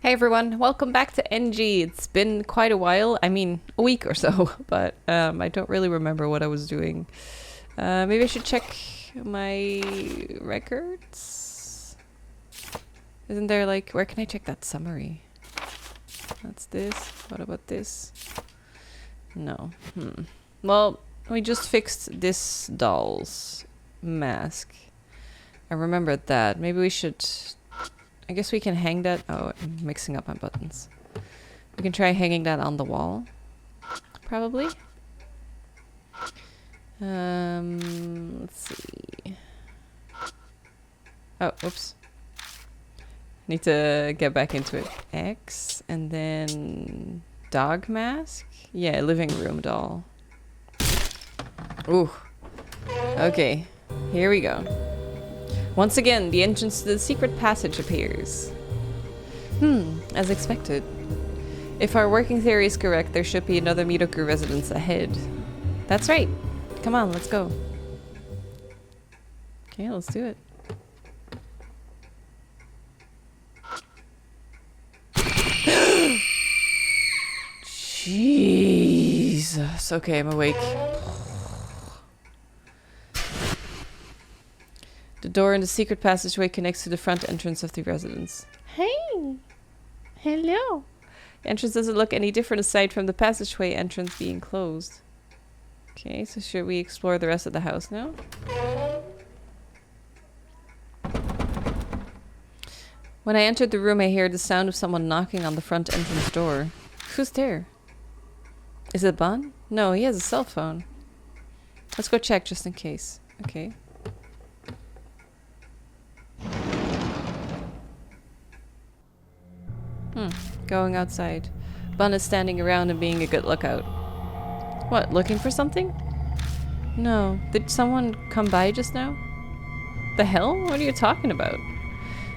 Hey everyone, welcome back to NG. It's been quite a while, I mean a week or so, but I don't really remember what I was doing. Maybe I should check my records? Isn't there like, where can I check that summary? That's this, what about this? No, Well, we just fixed this doll's mask. I remembered that, maybe we should... I guess we can hang that... Oh, I'm mixing up my buttons. We can try hanging that on the wall. Probably. Let's see. Oh, oops. Need to get back into it. X, and then... Dog mask? Yeah, living room doll. Ooh. Okay, here we go. Once again, the entrance to the secret passage appears. As expected. If our working theory is correct, there should be another Midoku residence ahead. That's right. Come on, let's go. Okay, let's do it. Jesus. Okay, I'm awake. The door in the secret passageway connects to the front entrance of the residence. Hey! Hello! The entrance doesn't look any different aside from the passageway entrance being closed. Okay, so should we explore the rest of the house now? When I entered the room, I heard the sound of someone knocking on the front entrance door. Who's there? Is it Bon? No, he has a cell phone. Let's go check just in case. Okay. Going outside. Bun is standing around and being a good lookout. What, looking for something? No. Did someone come by just now? The hell? What are you talking about?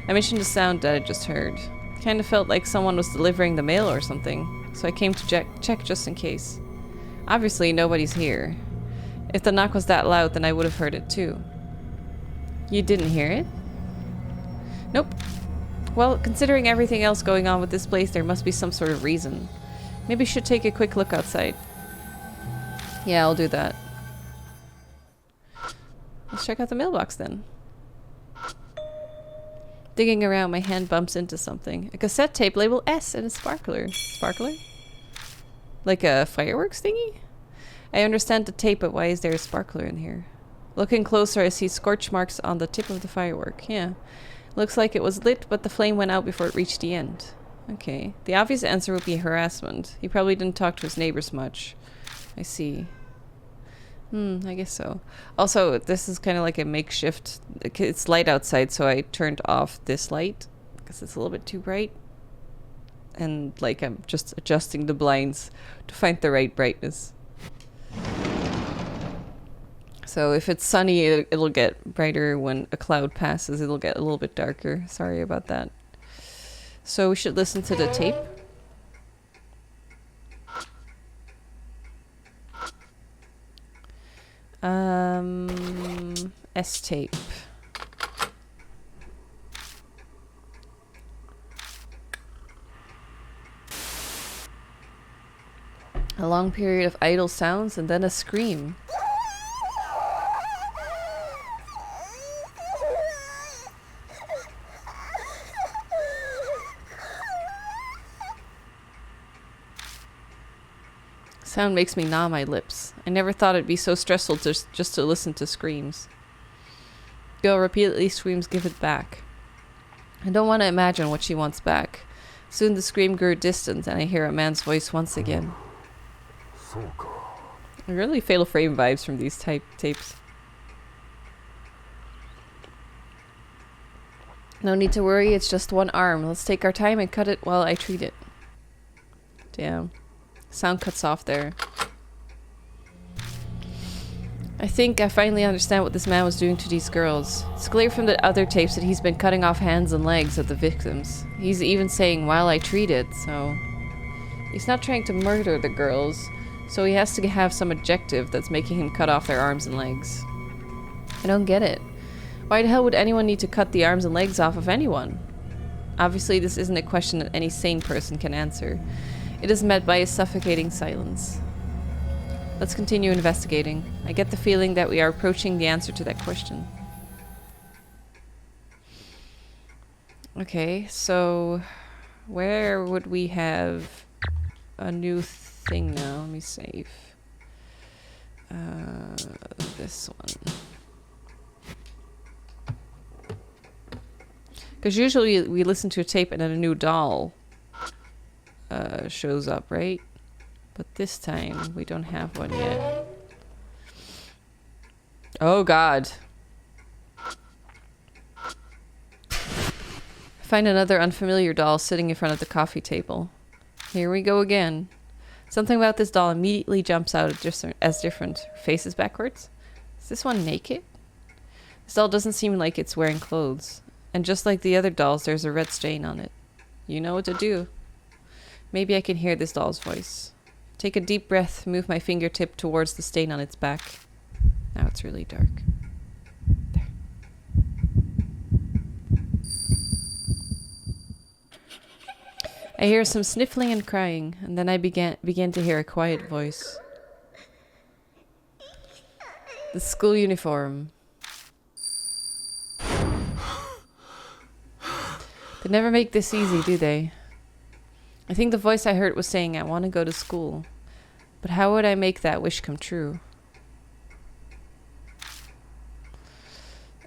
I mentioned the sound that I just heard. Kinda felt like someone was delivering the mail or something, so I came to check just in case. Obviously, nobody's here. If the knock was that loud, then I would have heard it too. You didn't hear it? Nope. Well, considering everything else going on with this place, there must be some sort of reason. Maybe I should take a quick look outside. Yeah, I'll do that. Let's check out the mailbox then. Digging around, my hand bumps into something. A cassette tape labeled S and a sparkler. Sparkler? Like a fireworks thingy? I understand the tape, but why is there a sparkler in here? Looking closer, I see scorch marks on the tip of the firework. Yeah. Looks like it was lit, but the flame went out before it reached the end. Okay. The obvious answer would be harassment. He probably didn't talk to his neighbors much. I see. I guess so. Also, this is kind of like a makeshift... It's light outside, so I turned off this light because it's a little bit too bright. And, like, I'm just adjusting the blinds to find the right brightness. So if it's sunny, it'll get brighter. When a cloud passes, it'll get a little bit darker. Sorry about that. So we should listen to the tape. S-tape. A long period of idle sounds and then a scream. Sound makes me gnaw my lips. I never thought it'd be so stressful just to listen to screams. Girl repeatedly screams, "Give it back." I don't want to imagine what she wants back. Soon the scream grew distant and I hear a man's voice once again. Really Fatal Frame vibes from these tapes. No need to worry, it's just one arm. Let's take our time and cut it while I treat it. Damn. Sound cuts off there. I think I finally understand what this man was doing to these girls. It's clear from the other tapes that he's been cutting off hands and legs of the victims. He's even saying, while I treat it, so... He's not trying to murder the girls, so he has to have some objective that's making him cut off their arms and legs. I don't get it. Why the hell would anyone need to cut the arms and legs off of anyone? Obviously, this isn't a question that any sane person can answer. It is met by a suffocating silence. Let's continue investigating. I get the feeling that we are approaching the answer to that question. Okay, so where would we have a new thing now? Let me save. This one. Because usually we listen to a tape and then a new doll shows up, right? But this time we don't have one yet. Oh God. Find another unfamiliar doll sitting in front of the coffee table. Here we go again. Something about this doll immediately jumps out as different. Faces backwards? Is this one naked? This doll doesn't seem like it's wearing clothes. And just like the other dolls, there's a red stain on it. You know what to do. Maybe I can hear this doll's voice. Take a deep breath, move my fingertip towards the stain on its back. Now it's really dark. There. I hear some sniffling and crying, and then I begin to hear a quiet voice. The school uniform. They never make this easy, do they? I think the voice I heard was saying, I want to go to school. But how would I make that wish come true?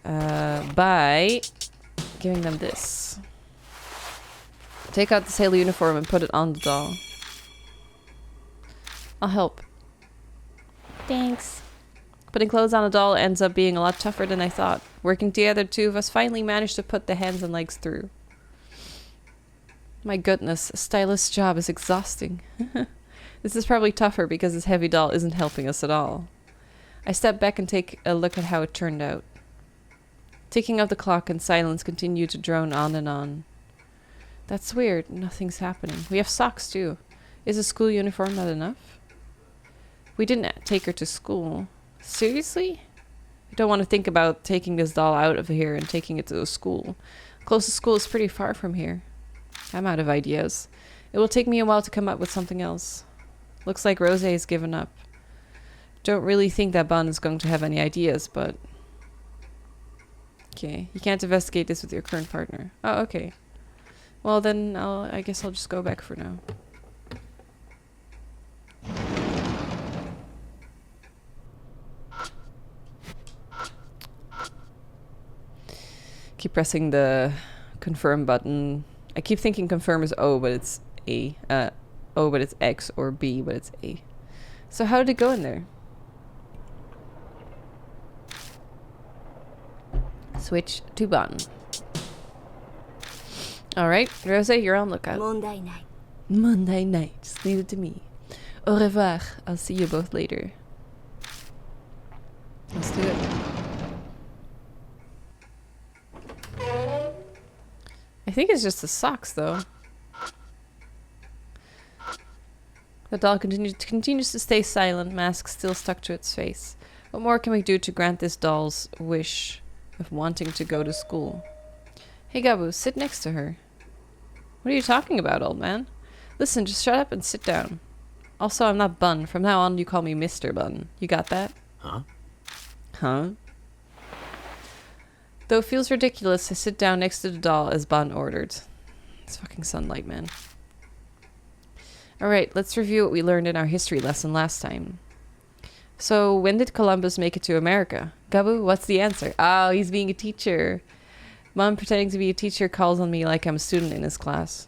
By giving them this. Take out the sailor uniform and put it on the doll. I'll help. Thanks. Putting clothes on a doll ends up being a lot tougher than I thought. Working together, two of us finally managed to put the hands and legs through. My goodness, a stylist's job is exhausting. This is probably tougher because this heavy doll isn't helping us at all. I step back and take a look at how it turned out. Ticking of the clock and silence continue to drone on and on. That's weird. Nothing's happening. We have socks too. Is a school uniform not enough? We didn't take her to school. Seriously? I don't want to think about taking this doll out of here and taking it to a school. Closest school is pretty far from here. I'm out of ideas. It will take me a while to come up with something else. Looks like Rose has given up. Don't really think that Bun is going to have any ideas, but... Okay, you can't investigate this with your current partner. Oh, okay. Well, then I guess I'll just go back for now. Keep pressing the confirm button. I keep thinking confirm is O, but it's A. O, but it's X, or B, but it's A. So how did it go in there? Switch to button. Alright, Rose, you're on lookout. Monday night. Monday night. Leave it to me. Au revoir. I'll see you both later. Let's do it. I think it's just the socks, though. The doll continues to stay silent, mask still stuck to its face. What more can we do to grant this doll's wish of wanting to go to school? Hey, Gabu, sit next to her. What are you talking about, old man? Listen, just shut up and sit down. Also, I'm not Bun. From now on, you call me Mr. Bun. You got that? Huh? Huh? Though it feels ridiculous, I sit down next to the doll as Bun ordered. It's fucking sunlight, man. Alright, let's review what we learned in our history lesson last time. So, when did Columbus make it to America? Gabu, what's the answer? Oh, he's being a teacher. Mom pretending to be a teacher calls on me like I'm a student in his class.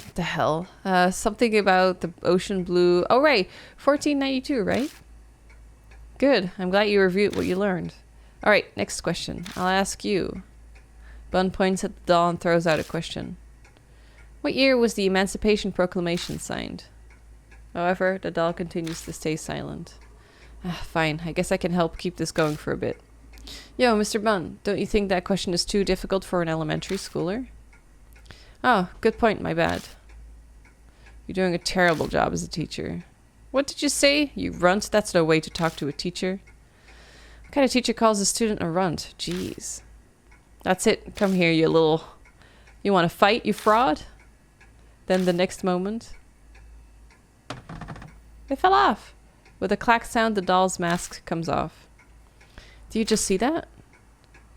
What the hell? Something about the ocean blue. Oh, right. 1492, right? Good. I'm glad you reviewed what you learned. Alright, next question. I'll ask you. Bun points at the doll and throws out a question. What year was the Emancipation Proclamation signed? However, the doll continues to stay silent. Fine, I guess I can help keep this going for a bit. Yo, Mr. Bun, don't you think that question is too difficult for an elementary schooler? Oh, good point, my bad. You're doing a terrible job as a teacher. What did you say? You runt? That's no way to talk to a teacher. What kind of teacher calls a student a runt? Jeez. That's it. Come here, you little You want to fight, you fraud? Then the next moment... It fell off. With a clack sound, the doll's mask comes off. Do you just see that?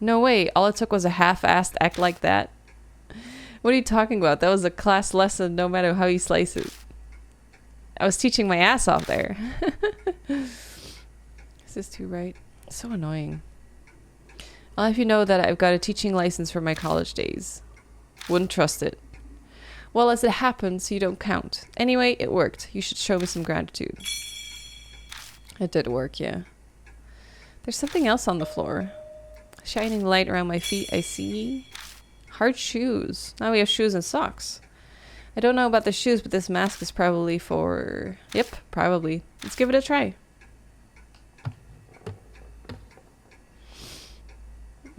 No way. All it took was a half-assed act like that. What are you talking about? That was a class lesson no matter how you slice it. I was teaching my ass off there. This is too right. So annoying. I'll have you know that I've got a teaching license for my college days. Wouldn't trust it. Well, as it happens, you don't count. Anyway, it worked. You should show me some gratitude. It did work, yeah. There's something else on the floor. Shining light around my feet, I see. Hard shoes. Now we have shoes and socks. I don't know about the shoes, but this mask is probably for... Yep, probably. Let's give it a try.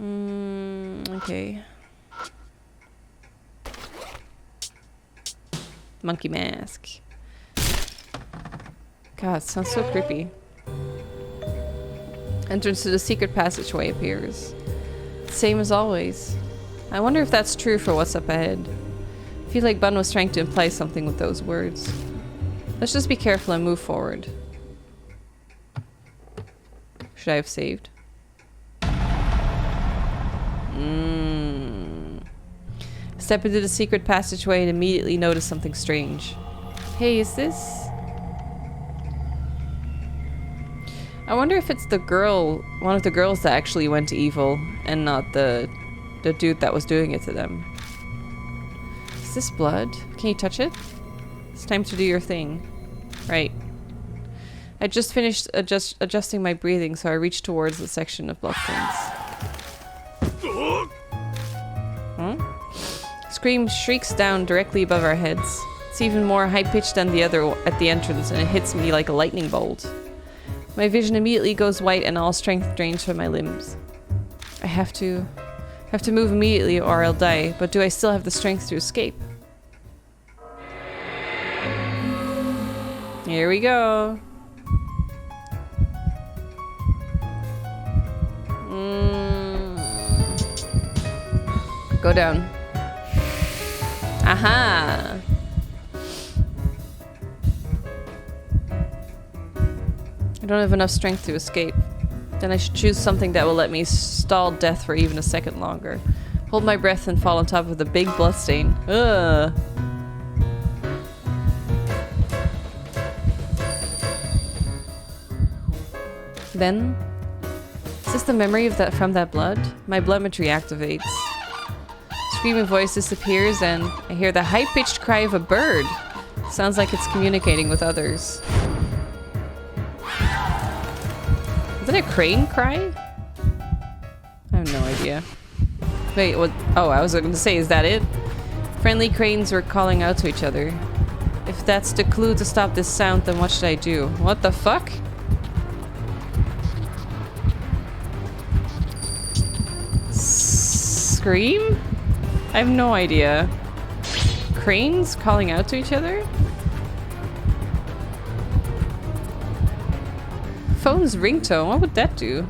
Okay. Monkey mask. God, it sounds so creepy. Entrance to the secret passageway appears. Same as always. I wonder if that's true for what's up ahead. I feel like Bun was trying to imply something with those words. Let's just be careful and move forward. Should I have saved? Step into the secret passageway and immediately notice something strange. Hey, is this... I wonder if it's the girl, one of the girls that actually went to evil and not the dude that was doing it to them. Is this blood? Can you touch it? It's time to do your thing. Right. I just finished adjusting my breathing, so I reached towards the section of bloodstains. Scream shrieks down directly above our heads. It's even more high-pitched than the other at the entrance, and it hits me like a lightning bolt. My vision immediately goes white and all strength drains from my limbs. I have to move immediately or I'll die, but do I still have the strength to escape? Here we go. Go down. Aha! I don't have enough strength to escape. Then I should choose something that will let me stall death for even a second longer. Hold my breath and fall on top of the big bloodstain. Ugh. Then, is this the memory of that from that blood? My bloodmetry activates. Screaming voice disappears and I hear the high-pitched cry of a bird. Sounds like it's communicating with others. Is that a crane cry? I have no idea. Wait, what? Oh, I was going to say, is that it? Friendly cranes were calling out to each other. If that's the clue to stop this sound, then what should I do? What the fuck? Scream? I have no idea. Cranes calling out to each other? Phone's ringtone, what would that do?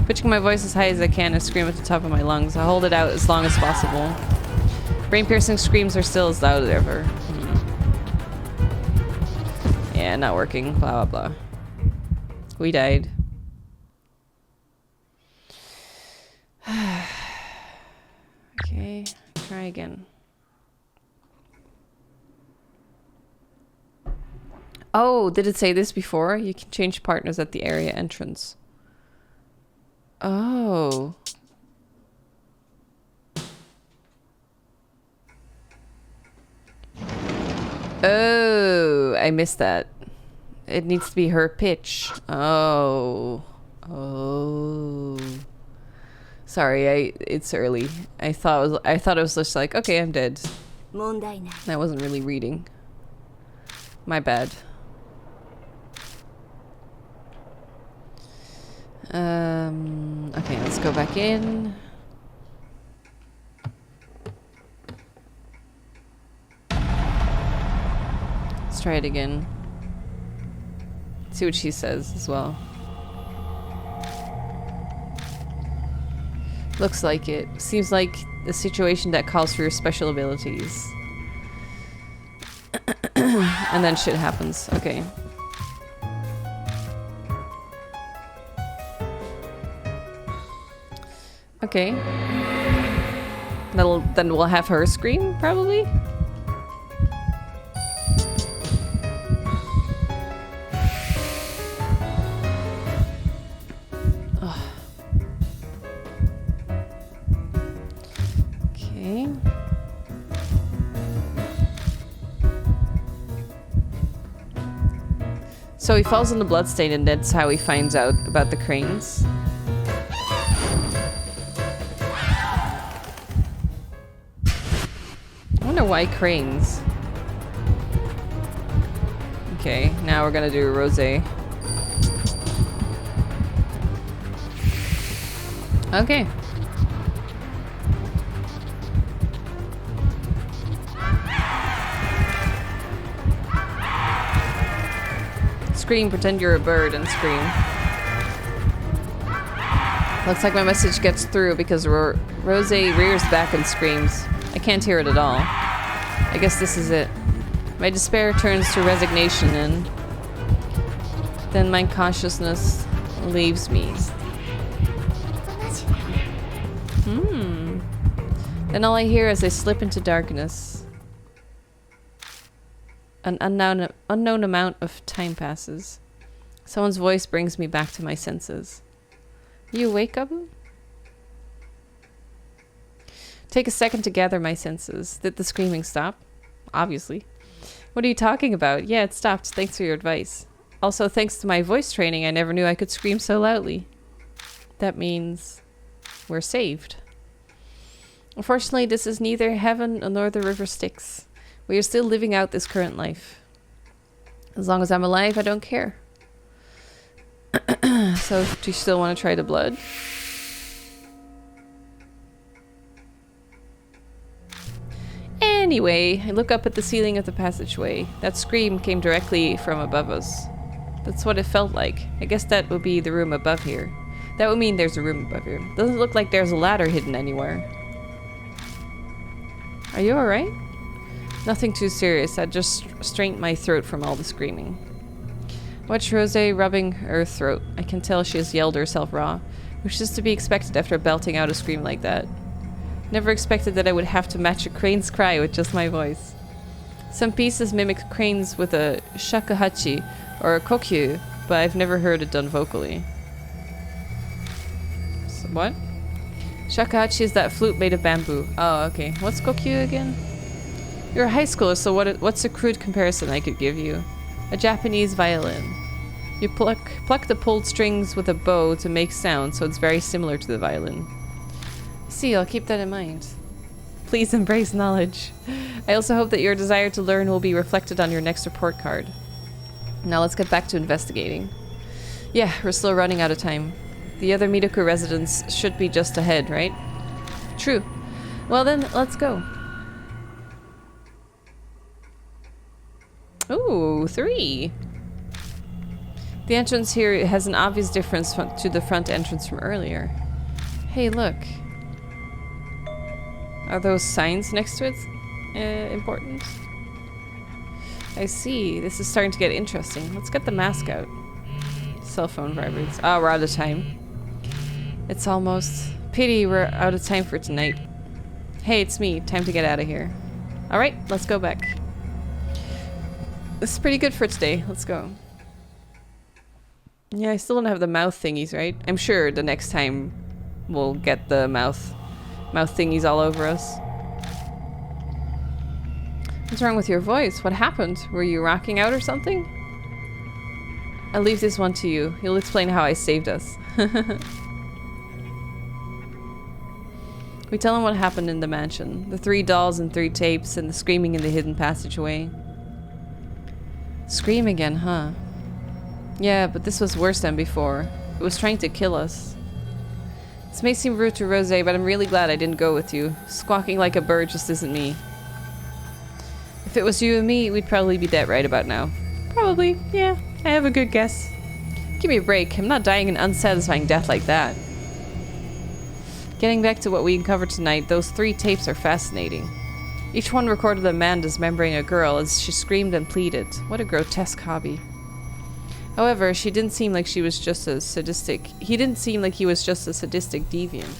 Pitching my voice as high as I can and scream at the top of my lungs. I hold it out as long as possible. Brain-piercing screams are still as loud as ever. Yeah, not working. Blah, blah, blah. We died. Okay, try again. Oh, did it say this before? You can change partners at the area entrance. Oh. Oh, I missed that. It needs to be her pitch. Oh. Oh. Sorry, it's early. I thought it was just like, okay, I'm dead. I wasn't really reading. My bad. Okay, let's go back in. Let's try it again. See what she says as well. Looks like it. Seems like a situation that calls for your special abilities. And then shit happens. Okay. Okay. Then we'll have her scream, probably? Ugh. Okay. So he falls in the bloodstain and that's how he finds out about the cranes. I wonder why cranes. Okay, now we're gonna do rosé. Okay. Scream, pretend you're a bird and scream. Looks like my message gets through because Rosé rears back and screams. I can't hear it at all. I guess this is it. My despair turns to resignation and then my consciousness leaves me. Then all I hear as I slip into darkness. An unknown amount of time passes. Someone's voice brings me back to my senses. You awake, Abu? Take a second to gather my senses. Did the screaming stop? Obviously. What are you talking about? Yeah, it stopped. Thanks for your advice. Also, thanks to my voice training, I never knew I could scream so loudly. That means we're saved. Unfortunately, this is neither heaven nor the river Styx. We are still living out this current life. As long as I'm alive, I don't care. So, do you still want to try the blood? Anyway, I look up at the ceiling of the passageway. That scream came directly from above us. That's what it felt like. I guess that would be the room above here. That would mean there's a room above here. Doesn't look like there's a ladder hidden anywhere. Are you alright? Nothing too serious. I just strained my throat from all the screaming. Watch Rosé rubbing her throat. I can tell she has yelled herself raw, which is to be expected after belting out a scream like that. Never expected that I would have to match a crane's cry with just my voice. Some pieces mimic cranes with a shakuhachi or a kokyu, but I've never heard it done vocally. So what? Shakuhachi is that flute made of bamboo. Oh, okay. What's kokyu again? You're a high schooler, so what's a crude comparison I could give you? A Japanese violin. You pluck the pulled strings with a bow to make sound, so it's very similar to the violin. See, I'll keep that in mind. Please embrace knowledge. I also hope that your desire to learn will be reflected on your next report card. Now let's get back to investigating. Yeah, we're still running out of time. The other Midoku residence should be just ahead, right? True. Well then, let's go. Ooh, 3. The entrance here has an obvious difference to the front entrance from earlier. Hey, look. Are those signs next to it important? I see. This is starting to get interesting. Let's get the mask out. Cell phone vibrates. Oh, we're out of time. It's almost... Pity we're out of time for tonight. Hey, it's me. Time to get out of here. Alright, let's go back. This is pretty good for today. Let's go. Yeah, I still don't have the mouth thingies, right? I'm sure the next time we'll get the mouth thingies all over us. What's wrong with your voice? What happened? Were you rocking out or something? I'll leave this one to you. You'll explain how I saved us. We tell him what happened in the mansion. The 3 dolls and 3 tapes and the screaming in the hidden passageway. Scream again, huh? Yeah, but this was worse than before. It was trying to kill us. This may seem rude to Rosé, but I'm really glad I didn't go with you. Squawking like a bird just isn't me. If it was you and me, we'd probably be dead right about now. Probably, yeah. I have a good guess. Give me a break. I'm not dying an unsatisfying death like that. Getting back to what we uncovered tonight, those 3 tapes are fascinating. Each one recorded a man dismembering a girl as she screamed and pleaded. What a grotesque hobby. However, she didn't seem like she was just a sadistic... He didn't seem like he was just a sadistic deviant.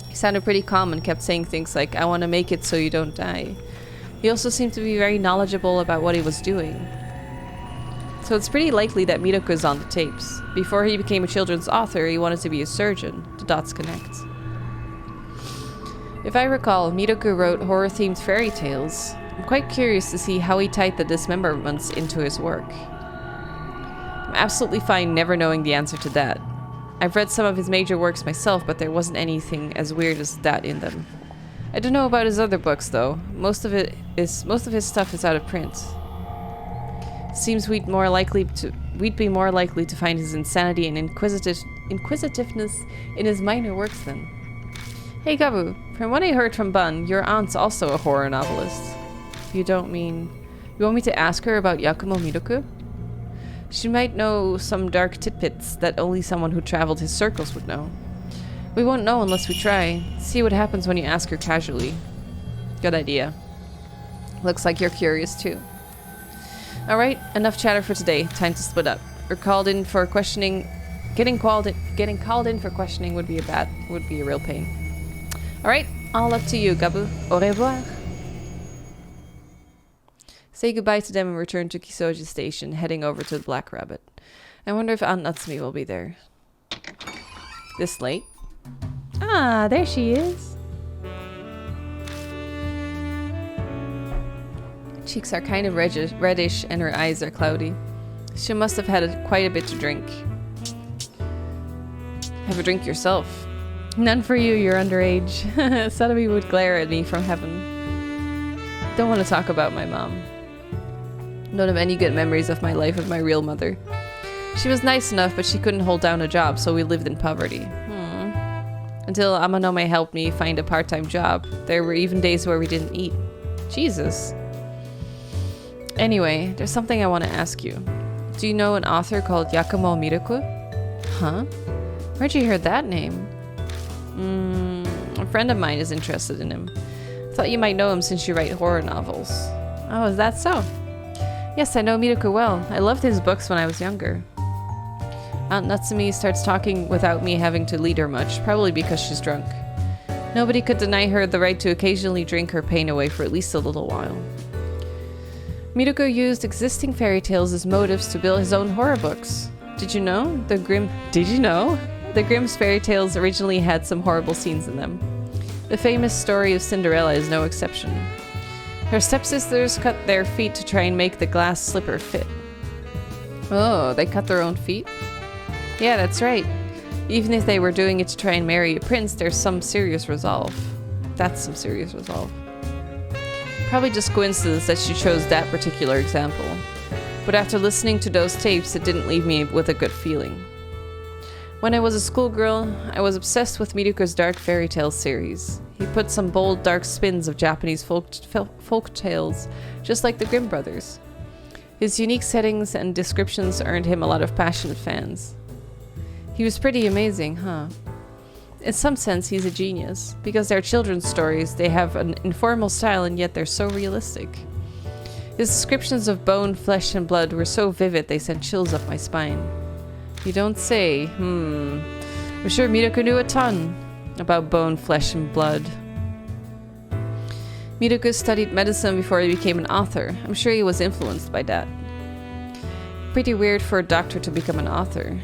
He sounded pretty calm and kept saying things like, I want to make it so you don't die. He also seemed to be very knowledgeable about what he was doing. So it's pretty likely that Midoko is on the tapes. Before he became a children's author, he wanted to be a surgeon. The dots connect. If I recall, Midoko wrote horror-themed fairy tales. I'm quite curious to see how he tied the dismemberments into his work. I'm absolutely fine never knowing the answer to that. I've read some of his major works myself, but there wasn't anything as weird as that in them. I don't know about his other books, though. Most of his stuff is out of print. Seems we'd be more likely to find his insanity and inquisitiveness in his minor works then. Hey Gabu, from what I heard from Bun, your aunt's also a horror novelist. You don't mean... You want me to ask her about Yakumo Midoko? She might know some dark tidbits that only someone who traveled his circles would know. We won't know unless we try. See what happens when you ask her casually. Good idea. Looks like you're curious too. Alright, enough chatter for today. Time to split up. We're called in for questioning. Getting called in for questioning would be a real pain. Alright, all up to you, Gabu. Au revoir. Say goodbye to them and return to Kisoji Station, heading over to the Black Rabbit. I wonder if Aunt Natsumi will be there. This late? Ah, there she is. Cheeks are kind of reddish and her eyes are cloudy. She must have had quite a bit to drink. Have a drink yourself. None for you, you're underage. Sadami would glare at me from heaven. Don't want to talk about my mom. Don't have any good memories of my life with my real mother. She was nice enough, but she couldn't hold down a job, so we lived in poverty. Until Amanome helped me find a part-time job. There were even days where we didn't eat. Jesus. Anyway, there's something I want to ask you. Do you know an author called Yakumo Midoko? Huh? Where'd you hear that name? A friend of mine is interested in him. Thought you might know him since you write horror novels. Oh, is that so? Yes, I know Midoko well. I loved his books when I was younger. Aunt Natsumi starts talking without me having to lead her much, probably because she's drunk. Nobody could deny her the right to occasionally drink her pain away for at least a little while. Midoko used existing fairy tales as motives to build his own horror books. Did you know? The Grimm's fairy tales originally had some horrible scenes in them. The famous story of Cinderella is no exception. Her stepsisters cut their feet to try and make the glass slipper fit. Oh, they cut their own feet? Yeah, that's right. Even if they were doing it to try and marry a prince, there's some serious resolve. That's some serious resolve. Probably just coincidence that she chose that particular example. But after listening to those tapes, it didn't leave me with a good feeling. When I was a schoolgirl, I was obsessed with Midoko's Dark Fairy Tales series. He put some bold, dark spins of Japanese folk tales, just like the Grimm brothers. His unique settings and descriptions earned him a lot of passionate fans. He was pretty amazing, huh? In some sense, he's a genius. Because they're children's stories, they have an informal style and yet they're so realistic. His descriptions of bone, flesh, and blood were so vivid they sent chills up my spine. You don't say. I'm sure Midoko knew a ton about bone, flesh, and blood. Midoko studied medicine before he became an author. I'm sure he was influenced by that. Pretty weird for a doctor to become an author.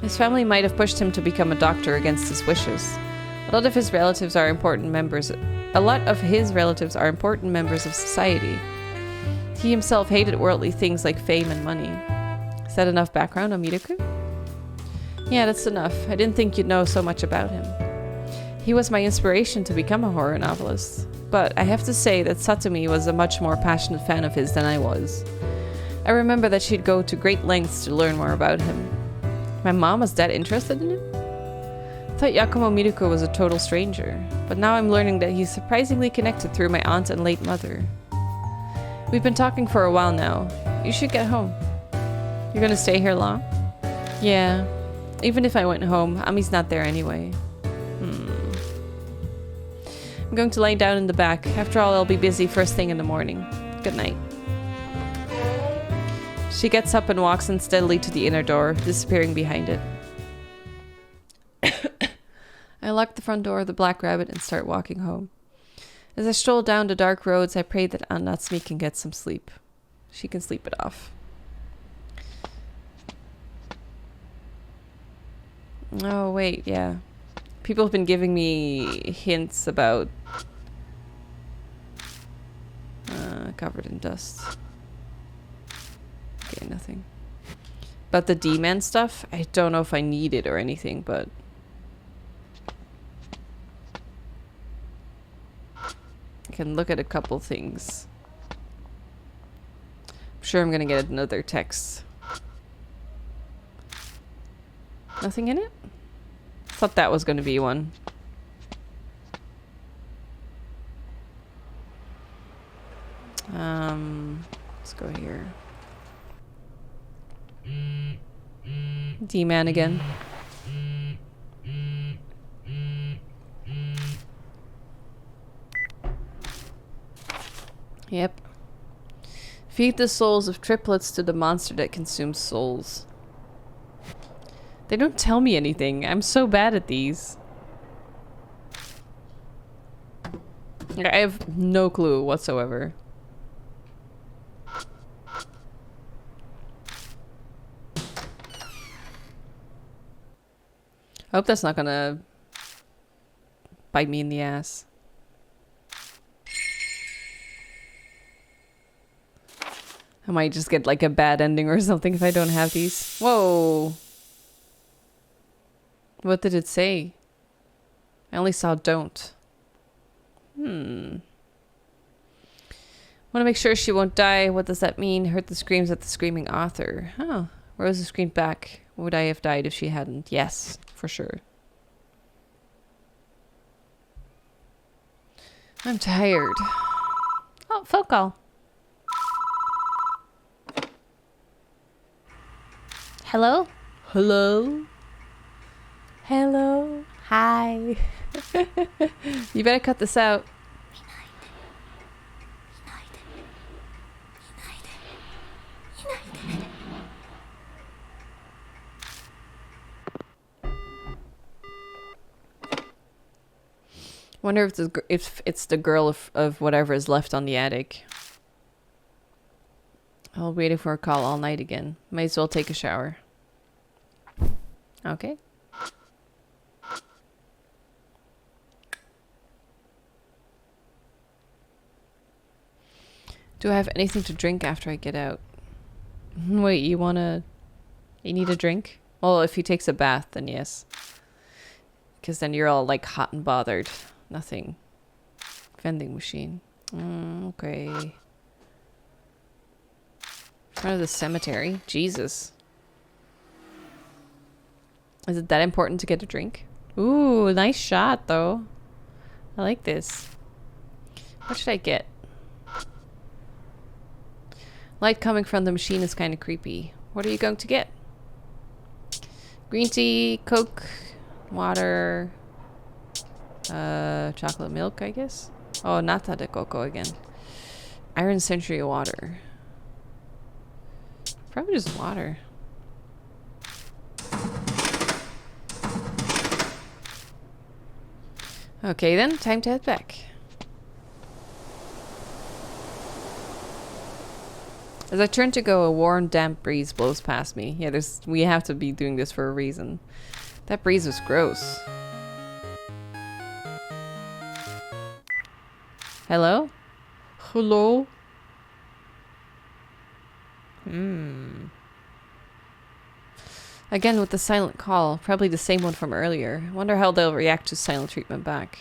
His family might have pushed him to become a doctor against his wishes. A lot of his relatives are important members of society. He himself hated worldly things like fame and money. Is that enough background on Midoko? Yeah, that's enough. I didn't think you'd know so much about him. He was my inspiration to become a horror novelist. But I have to say that Satomi was a much more passionate fan of his than I was. I remember that she'd go to great lengths to learn more about him. My mom was that interested in him? I thought Yakumo Midoko was a total stranger, but now I'm learning that he's surprisingly connected through my aunt and late mother. We've been talking for a while now. You should get home. You're gonna stay here long? Yeah. Even if I went home, Ami's not there anyway. I'm going to lie down in the back. After all, I'll be busy first thing in the morning. Good night. She gets up and walks unsteadily to the inner door, disappearing behind it. I lock the front door of the Black Rabbit and start walking home. As I stroll down the dark roads, I pray that Aunt Natsumi can get some sleep. She can sleep it off. Oh, wait, yeah. People have been giving me hints about... covered in dust. Okay, nothing. But the D-Man stuff, I don't know if I need it or anything, but... I can look at a couple things. I'm sure I'm gonna get another text. Nothing in it? Thought that was gonna be one. Let's go here. D-Man again. Yep. Feed the souls of triplets to the monster that consumes souls. They don't tell me anything. I'm so bad at these. I have no clue whatsoever. I hope that's not gonna bite me in the ass. I might just get like a bad ending or something if I don't have these. Whoa. What did it say? I only saw don't. Want to make sure she won't die. What does that mean? Heard the screams at the screaming author. Oh, Rosa screamed back. Would I have died if she hadn't? Yes, for sure. I'm tired. Oh, phone call. Hello? Hello? Hello? Hi. You better cut this out. Wonder if it's the girl of whatever is left on the attic. I'll wait for a call all night again. Might as well take a shower. Okay. Do I have anything to drink after I get out? Wait, you need a drink? Well, if he takes a bath, then yes. Because then you're all like hot and bothered. Nothing. Vending machine. Okay. In front of the cemetery? Jesus. Is it that important to get a drink? Ooh, nice shot though. I like this. What should I get? Light coming from the machine is kind of creepy. What are you going to get? Green tea, Coke, water, chocolate milk, I guess. Oh, nata de coco again. Iron Century water. Probably just water. Okay then, time to head back. As I turn to go, a warm, damp breeze blows past me. Yeah, we have to be doing this for a reason. That breeze was gross. Hello? Hello? Again with the silent call. Probably the same one from earlier. Wonder how they'll react to silent treatment back.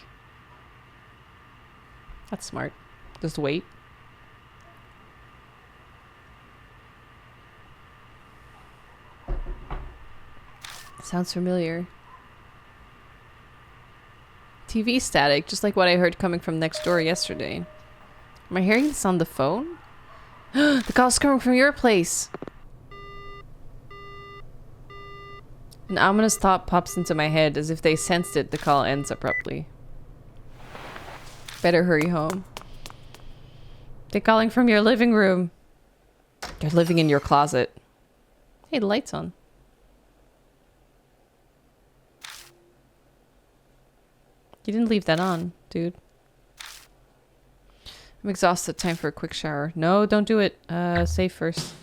That's smart. Just wait. Sounds familiar. TV static, just like what I heard coming from next door yesterday. Am I hearing this on the phone? The call's coming from your place. An ominous thought pops into my head. As if they sensed it, the call ends abruptly. Better hurry home. They're calling from your living room. They're living in your closet. Hey, the light's on. You didn't leave that on, dude. I'm exhausted. Time for a quick shower. No, don't do it. Save first.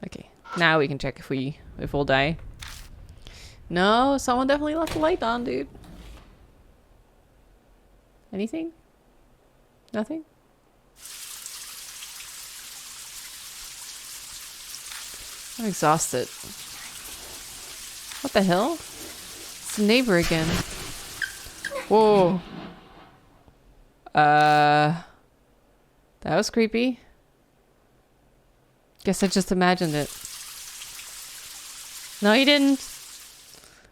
Okay. Now we can check if we'll die. No, someone definitely left the light on, dude. Anything? Nothing? I'm exhausted. What the hell? It's the neighbor again. Whoa. That was creepy. Guess I just imagined it. No, you didn't.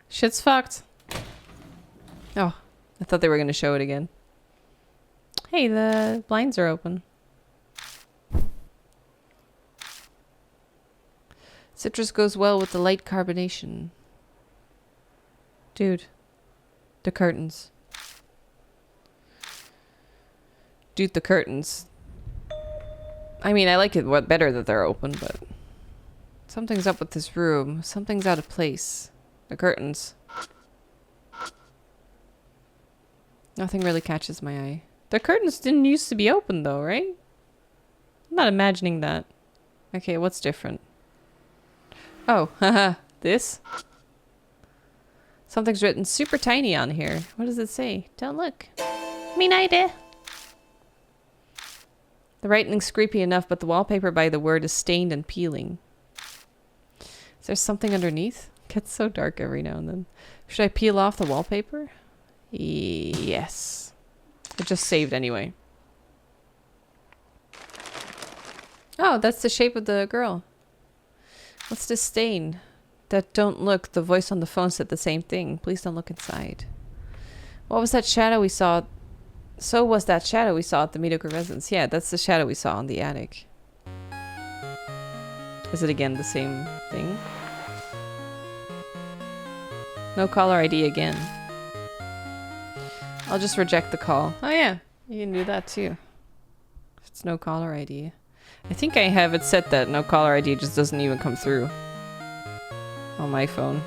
Shit's fucked. Oh, I thought they were gonna show it again. Hey, the blinds are open. Citrus goes well with the light carbonation. Dude. The curtains. Dude, the curtains. I mean, I like it better that they're open, but... Something's up with this room. Something's out of place. The curtains. Nothing really catches my eye. The curtains didn't used to be open though, right? I'm not imagining that. Okay, what's different? Oh, haha, this? Something's written super tiny on here. What does it say? Don't look. Me neither. The writing's creepy enough, but the wallpaper by the word is stained and peeling. Is there something underneath? It gets so dark every now and then. Should I peel off the wallpaper? Yes. It just saved anyway. Oh, that's the shape of the girl. What's this stain? That don't look. The voice on the phone said the same thing. Please don't look inside. What was that shadow we saw? So was that shadow we saw at the Midoko residence. Yeah, that's the shadow we saw on the attic. Is it again the same thing? No caller ID again. I'll just reject the call. Oh yeah, you can do that too. If it's no caller ID. I think I have it set that no caller ID just doesn't even come through. On my phone.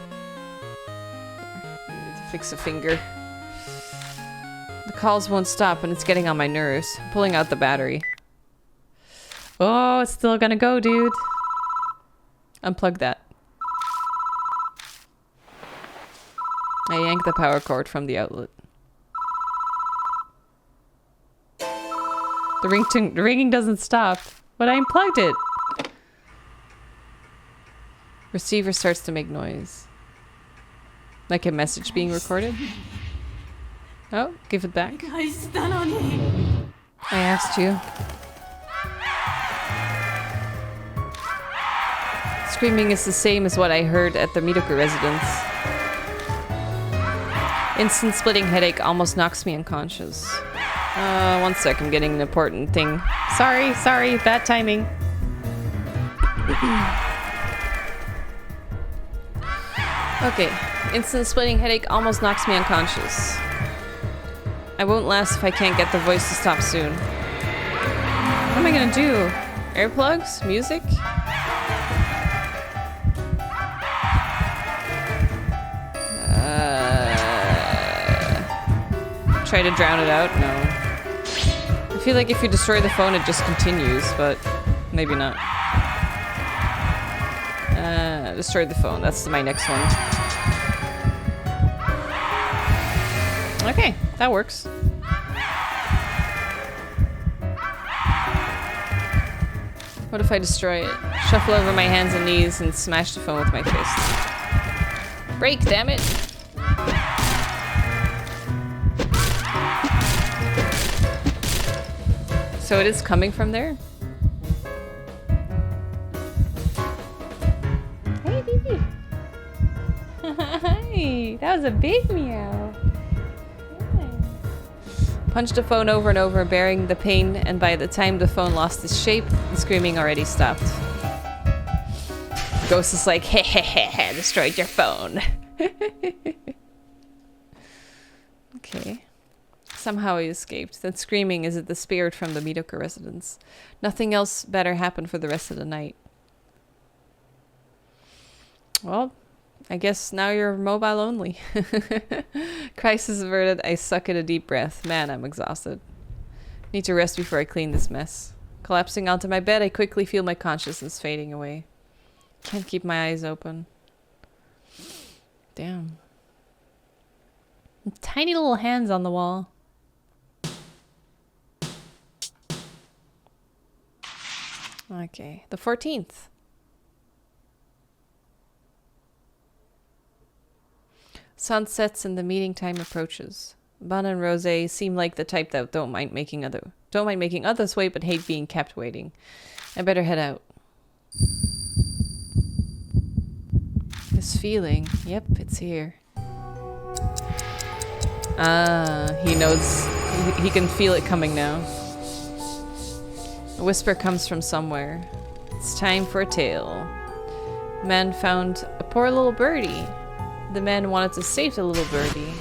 I need to fix a finger. The calls won't stop and it's getting on my nerves. I'm pulling out the battery. Oh, it's still gonna go, dude. Unplug that. I yank the power cord from the outlet. The ringing doesn't stop, but I unplugged it. Receiver starts to make noise. Like a message being recorded. Oh, give it back. I asked you. Screaming is the same as what I heard at the Midoko residence. Instant splitting headache almost knocks me unconscious. One sec, I'm getting an important thing. Sorry, bad timing. Okay, instant splitting headache almost knocks me unconscious. I won't last if I can't get the voice to stop soon. What am I gonna do? Earplugs? Music? Try to drown it out? No. I feel like if you destroy the phone, it just continues, but maybe not. Destroy the phone. That's my next one. Okay, that works. What if I destroy it? Shuffle over my hands and knees and smash the phone with my fist. Break, damn it! So it is coming from there? Hey, baby! Hi! That was a big meow. Punched the phone over and over, bearing the pain, and by the time the phone lost its shape, the screaming already stopped. Ghost is like, heh heh heh heh, destroyed your phone. Okay. Somehow he escaped. Then screaming, is it the spirit from the Midoka residence? Nothing else better happened for the rest of the night. Well, I guess now you're mobile only. Crisis averted. I suck in a deep breath. Man, I'm exhausted. Need to rest before I clean this mess. Collapsing onto my bed, I quickly feel my consciousness fading away. Can't keep my eyes open. Damn. Tiny little hands on the wall. Okay, the 14th. Sun sets and the meeting time approaches. Ban and Rose seem like the type that don't mind making others wait, but hate being kept waiting. I better head out. This feeling, yep, it's here. Ah, he knows. He can feel it coming now. A whisper comes from somewhere. It's time for a tale. Man found a poor little birdie. The man wanted to save the little birdie.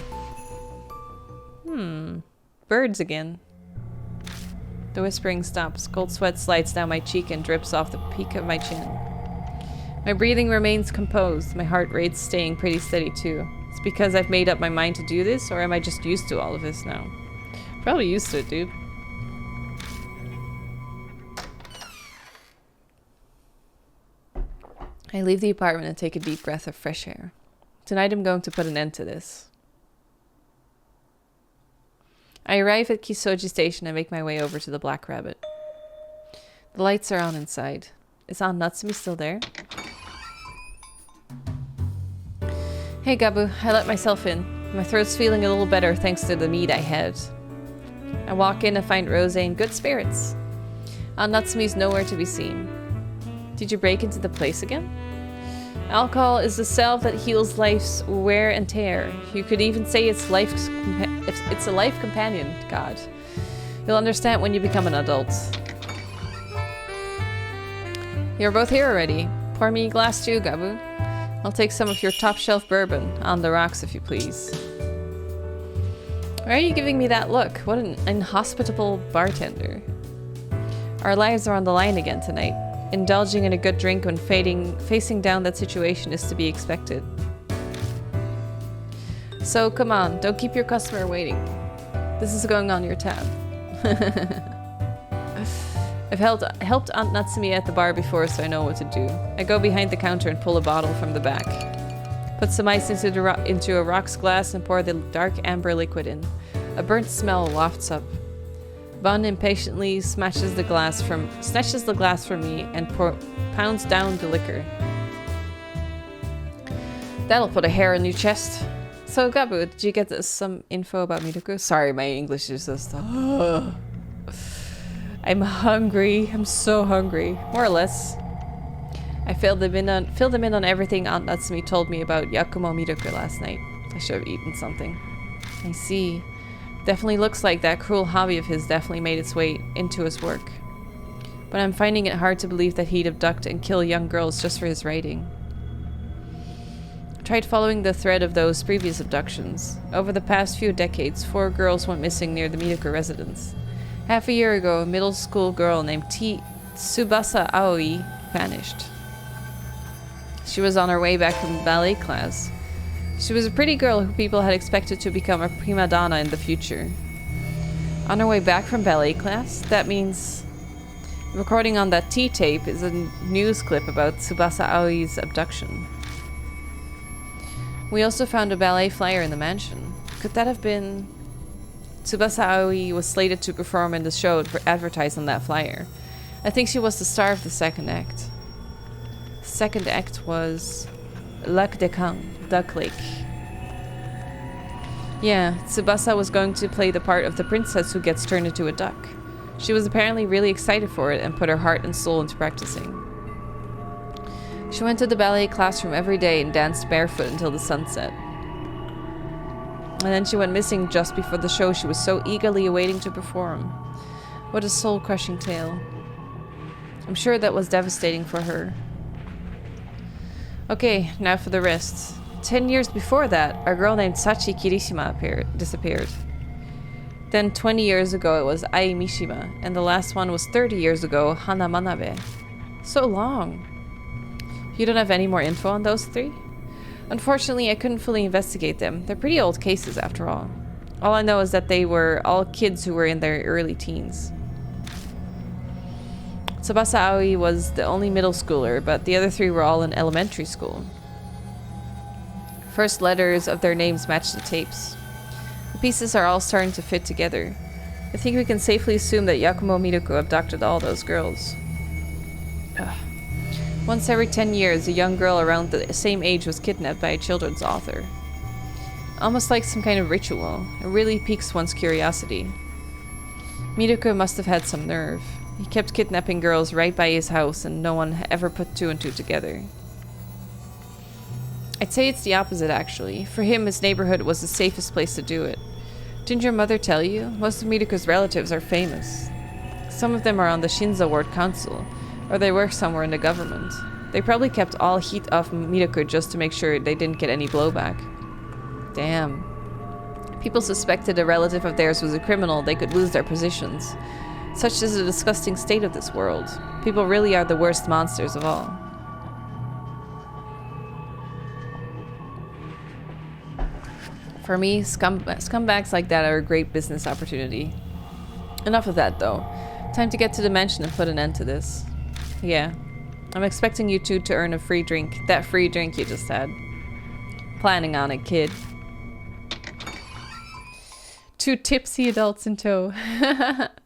Birds again. The whispering stops. Cold sweat slides down my cheek and drips off the peak of my chin. My breathing remains composed. My heart rate's staying pretty steady too. It's because I've made up my mind to do this, or am I just used to all of this now? Probably used to it, dude. I leave the apartment and take a deep breath of fresh air. Tonight I'm going to put an end to this. I arrive at Kisoji Station and make my way over to the Black Rabbit. The lights are on inside. Is Aunt Natsumi still there? Hey Gabu, I let myself in. My throat's feeling a little better thanks to the meat I had. I walk in and find Rose in good spirits. Aunt Natsumi's nowhere to be seen. Did you break into the place again? Alcohol is the salve that heals life's wear and tear. You could even say it's a life companion, God. You'll understand when you become an adult. You're both here already. Pour me a glass too, Gabu. I'll take some of your top shelf bourbon. On the rocks, if you please. Why are you giving me that look? What an inhospitable bartender. Our lives are on the line again tonight. Indulging in a good drink when facing down that situation is to be expected. So come on, don't keep your customer waiting. This is going on your tab. I've helped Aunt Natsumi at the bar before, so I know what to do. I go behind the counter and pull a bottle from the back. Put some ice into a rocks glass and pour the dark amber liquid in. A burnt smell wafts up. Bun impatiently snatches the glass from me and pounds down the liquor. That'll put a hair on your chest. So Gabu, did you get some info about Midoko? Sorry, my English is just... I'm hungry. I'm so hungry. More or less. I filled them in on everything Aunt Natsumi told me about Yakumo Midoko last night. I should have eaten something. I see. Definitely looks like that cruel hobby of his definitely made its way into his work. But I'm finding it hard to believe that he'd abduct and kill young girls just for his writing. I tried following the thread of those previous abductions. Over the past few decades, 4 girls went missing near the Midoko residence. Half a year ago, a middle school girl named Tsubasa Aoi vanished. She was on her way back from ballet class. She was a pretty girl who people had expected to become a prima donna in the future. On her way back from ballet class? That means... The recording on that T-tape is a news clip about Tsubasa Aoi's abduction. We also found a ballet flyer in the mansion. Could that have been... Tsubasa Aoi was slated to perform in the show advertised on that flyer. I think she was the star of the second act. The second act was... Lac de Caen, Duck Lake. Yeah, Tsubasa was going to play the part of the princess who gets turned into a duck. She was apparently really excited for it and put her heart and soul into practicing. She went to the ballet classroom every day and danced barefoot until the sun set. And then she went missing just before the show she was so eagerly awaiting to perform. What a soul-crushing tale. I'm sure that was devastating for her. Okay, now for the rest. 10 years before that, a girl named Sachi Kirishima disappeared. Then 20 years ago it was Ai Mishima, and the last one was 30 years ago, Hana Manabe. So long. You don't have any more info on those three? Unfortunately, I couldn't fully investigate them. They're pretty old cases after all. All I know is that they were all kids who were in their early teens. Tsubasa Aoi was the only middle schooler, but the other three were all in elementary school. First letters of their names match the tapes. The pieces are all starting to fit together. I think we can safely assume that Yakumo Miruko abducted all those girls. Ugh. Once every 10 years, a young girl around the same age was kidnapped by a children's author. Almost like some kind of ritual. It really piques one's curiosity. Miruko must have had some nerve. He kept kidnapping girls right by his house and no one ever put two and two together. I'd say it's the opposite, actually. For him, his neighborhood was the safest place to do it. Didn't your mother tell you? Most of Miruko's relatives are famous. Some of them are on the Shinza Ward Council, or they work somewhere in the government. They probably kept all heat off Miruko just to make sure they didn't get any blowback. Damn. People suspected a relative of theirs was a criminal, they could lose their positions. Such is the disgusting state of this world. People really are the worst monsters of all. For me, scumbags like that are a great business opportunity. Enough of that, though. Time to get to the mansion and put an end to this. Yeah. I'm expecting you two to earn a free drink. That free drink you just had. Planning on it, kid. 2 tipsy adults in tow.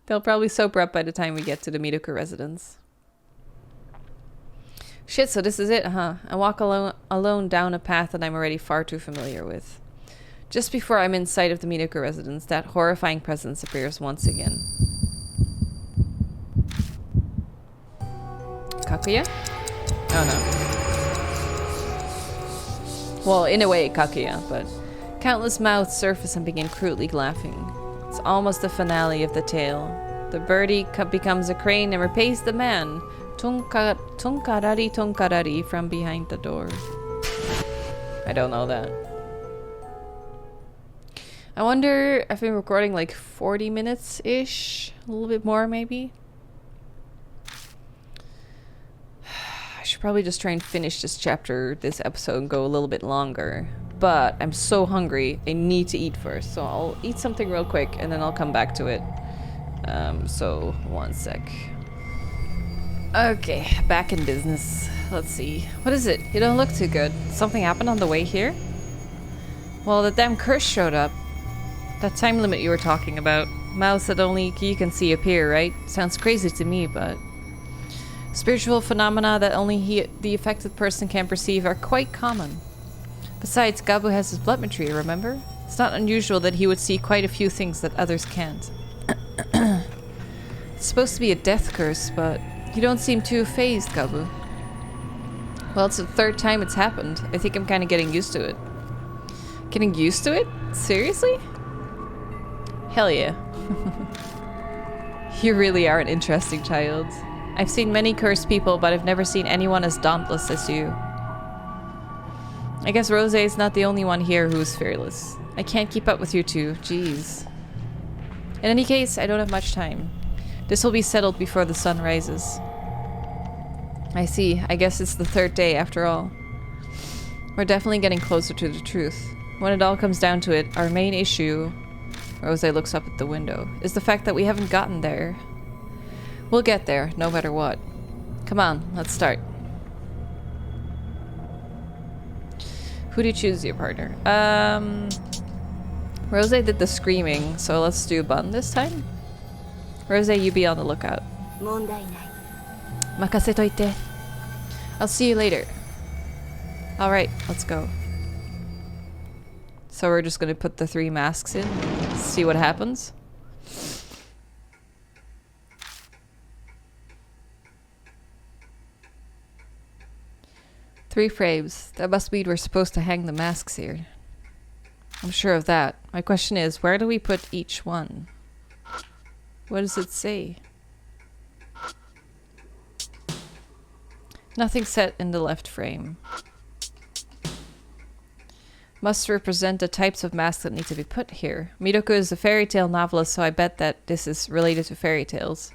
They'll probably sober up by the time we get to the Miruko residence. Shit, so this is it, huh? I walk alone down a path that I'm already far too familiar with. Just before I'm in sight of the Miruko residence, that horrifying presence appears once again. Kakuya? Oh no. Well, in a way, Kakuya, but countless mouths surface and begin crudely laughing. It's almost the finale of the tale. The birdie becomes a crane and repays the man, Tonkarari from behind the door. I don't know that. I wonder, I've been recording like 40 minutes-ish, a little bit more maybe. I should probably just try and finish this chapter, this episode, and go a little bit longer. But I'm so hungry, I need to eat first. So I'll eat something real quick and then I'll come back to it. So one sec. Okay, back in business. Let's see. What is it? You don't look too good. Something happened on the way here? Well, the damn curse showed up. That time limit you were talking about. Mouths that only you can see appear, right? Sounds crazy to me, but... Spiritual phenomena that only the affected person can perceive are quite common. Besides, Gabu has his blood material, remember? It's not unusual that he would see quite a few things that others can't. It's supposed to be a death curse, but you don't seem too phased, Gabu. Well, it's the 3rd time it's happened. I think I'm kind of getting used to it. Getting used to it? Seriously? Hell yeah. You really are an interesting child. I've seen many cursed people, but I've never seen anyone as dauntless as you. I guess Rose is not the only one here who's fearless. I can't keep up with you two, jeez. In any case, I don't have much time. This will be settled before the sun rises. I see. I guess it's the 3rd day after all. We're definitely getting closer to the truth. When it all comes down to it, our main issue, Rose looks up at the window, is the fact that we haven't gotten there. We'll get there, no matter what. Come on, let's start. Who do you choose as your partner? Rose did the screaming, so let's do Bun this time. Rose, you be on the lookout. Makasetoite. I'll see you later. Alright, let's go. So we're just gonna put the 3 masks in, see what happens. Three frames. That must mean we're supposed to hang the masks here. I'm sure of that. My question is, where do we put each one? What does it say? Nothing set in the left frame. Must represent the types of masks that need to be put here. Midoko is a fairy tale novelist, so I bet that this is related to fairy tales.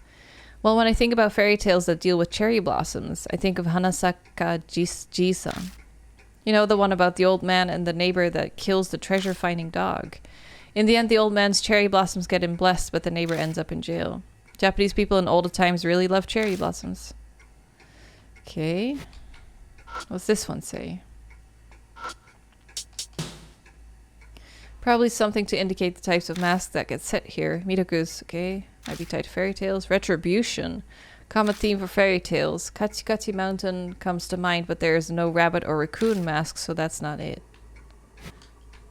Well, when I think about fairy tales that deal with cherry blossoms, I think of Hanasaka Jisan. You know, the one about the old man and the neighbor that kills the treasure-finding dog. In the end, the old man's cherry blossoms get him blessed, but the neighbor ends up in jail. Japanese people in older times really love cherry blossoms. Okay. What's this one say? Probably something to indicate the types of masks that get set here. Midoku's, okay. Might be tied to fairy tales. Retribution. Common theme for fairy tales. Kachikachi Mountain comes to mind, but there is no rabbit or raccoon mask, so that's not it.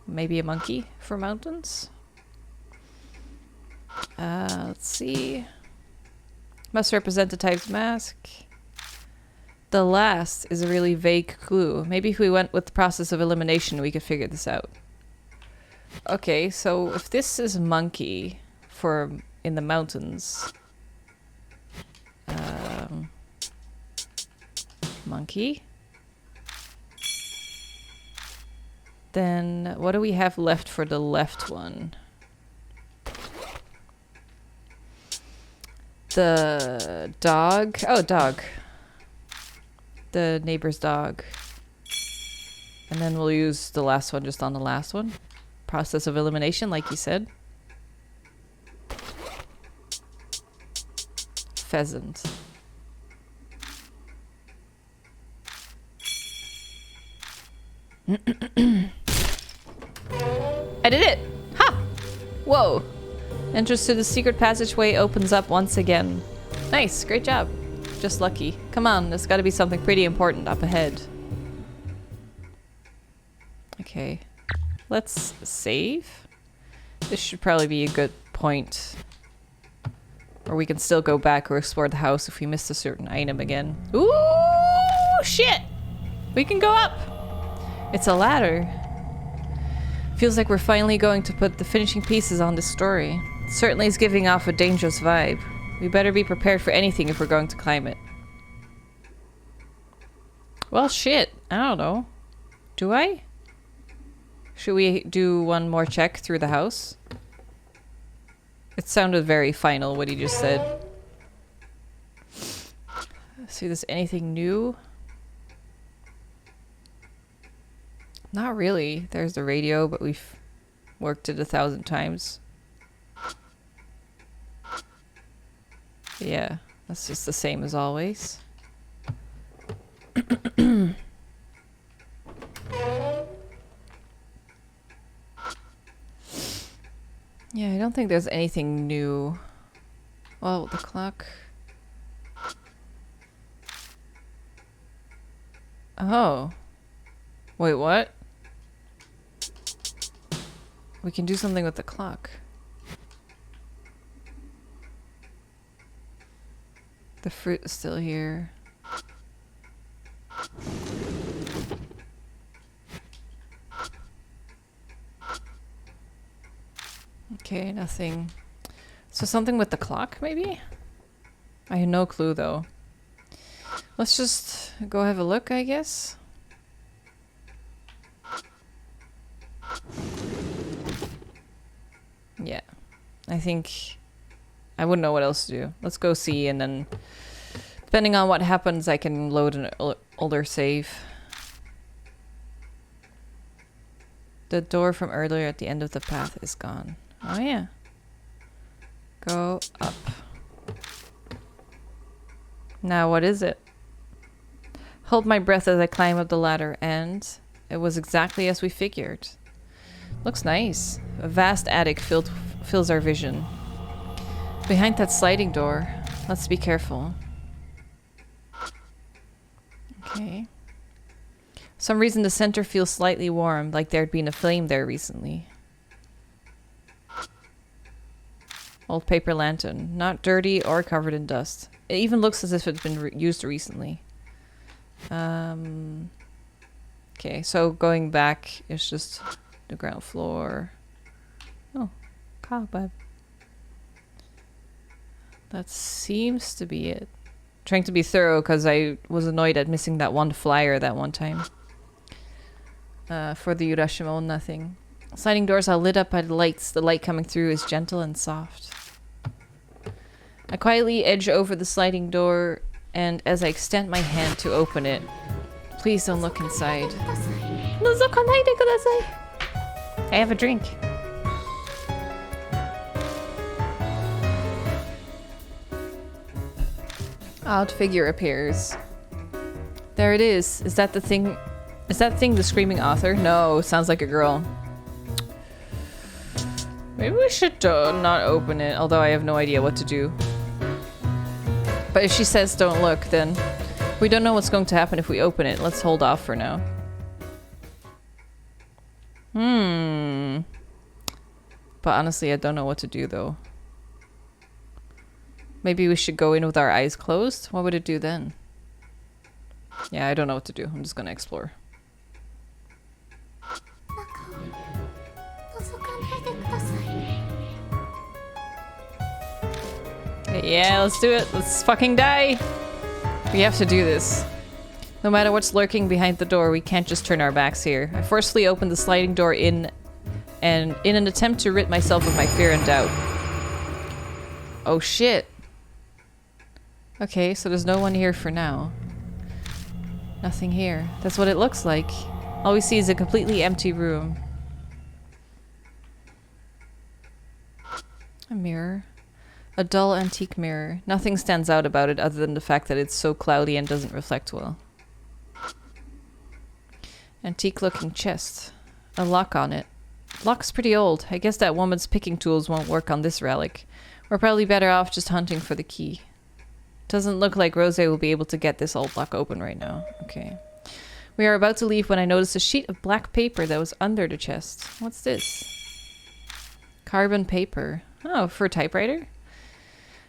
Maybe a monkey for mountains? Let's see. Must represent the type's mask. The last is a really vague clue. Maybe if we went with the process of elimination, we could figure this out. Okay, so if this is monkey for in the mountains... monkey. Then what do we have left for the left one? The dog. Oh, dog. The neighbor's dog. And then we'll use the last one just on the last one. Process of elimination, like you said. Pheasant. I did it! Ha! Whoa! Entrance to the secret passageway opens up once again. Nice, great job. Just lucky. Come on, there's gotta be something pretty important up ahead. Okay. Let's save. This should probably be a good point. Or we can still go back or explore the house if we missed a certain item again. Ooh, shit! We can go up! It's a ladder. Feels like we're finally going to put the finishing pieces on this story. It certainly is giving off a dangerous vibe. We better be prepared for anything if we're going to climb it. Well, shit. I don't know. Do I? Should we do one more check through the house? It sounded very final, what he just said. See if there's anything new. Not really. There's the radio, but we've worked it 1,000 times. Yeah, that's just the same as always. Yeah, I don't think there's anything new. Well, the clock. Oh. Wait, what? We can do something with the clock. The fruit is still here. Okay, nothing. So something with the clock, maybe? I have no clue, though. Let's just go have a look, I guess. Yeah. I think... I wouldn't know what else to do. Let's go see, and then... Depending on what happens, I can load an older save. The door from earlier at the end of the path is gone. Oh yeah. Go up. Now what is it? Hold my breath as I climb up the ladder, and it was exactly as we figured. Looks nice. A vast attic fills our vision. Behind that sliding door, let's be careful. Okay. For some reason the center feels slightly warm, like there'd been a flame there recently. Old paper lantern. Not dirty or covered in dust. It even looks as if it's been used recently. Okay, so going back is just the ground floor. Oh, cobweb. That seems to be it. Trying to be thorough because I was annoyed at missing that one flyer that one time. for the Urashima nothing. Sliding doors are lit up by the lights. The light coming through is gentle and soft. I quietly edge over the sliding door, and as I extend my hand to open it, please don't look inside. I have a drink. Odd figure appears. There it is. Is that the thing? Is that thing the screaming author? No, sounds like a girl. Maybe we should not open it, although I have no idea what to do. But if she says don't look, then we don't know what's going to happen if we open it. Let's hold off for now. But honestly, I don't know what to do though. Maybe we should go in with our eyes closed? What would it do then? Yeah, I don't know what to do. I'm just gonna explore. Yeah, let's do it. Let's fucking die. We have to do this. No matter what's lurking behind the door, we can't just turn our backs here. I forcefully opened the sliding door in an attempt to rid myself of my fear and doubt. Oh shit. Okay, so there's no one here for now. Nothing here. That's what it looks like. All we see is a completely empty room. A mirror. A dull antique mirror. Nothing stands out about it other than the fact that it's so cloudy and doesn't reflect well. Antique looking chest. A lock on it. Lock's pretty old. I guess that woman's picking tools won't work on this relic. We're probably better off just hunting for the key. Doesn't look like Rose will be able to get this old lock open right now. Okay. We are about to leave when I notice a sheet of black paper that was under the chest. What's this? Carbon paper. Oh, for a typewriter?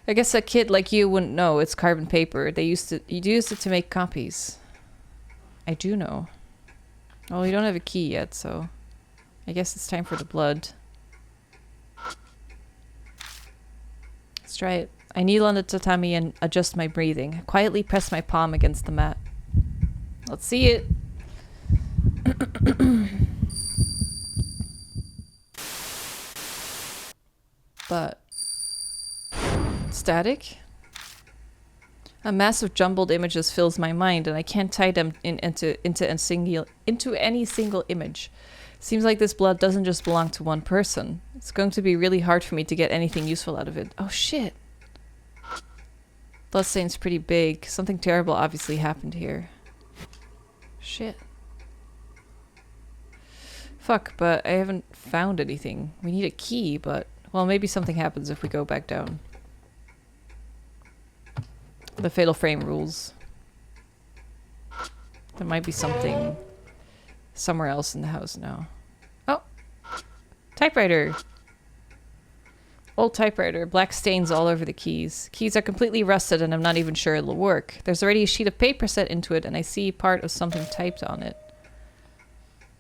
I guess a kid like you wouldn't know it's carbon paper. You used it to make copies. I do know. Well, we don't have a key yet, so I guess it's time for the blood. Let's try it. I kneel on the tatami and adjust my breathing. I quietly press my palm against the mat. Let's see it. But static? A mass of jumbled images fills my mind, and I can't tie them into any single image. Seems like this blood doesn't just belong to one person. It's going to be really hard for me to get anything useful out of it. Oh shit. Bloodstain's pretty big. Something terrible obviously happened here. Shit. Fuck, but I haven't found anything. We need a key, but... well, maybe something happens if we go back down. The fatal frame rules. There might be something somewhere else in the house now. Oh! Typewriter! Old typewriter. Black stains all over the keys. Keys are completely rusted and I'm not even sure it'll work. There's already a sheet of paper set into it and I see part of something typed on it.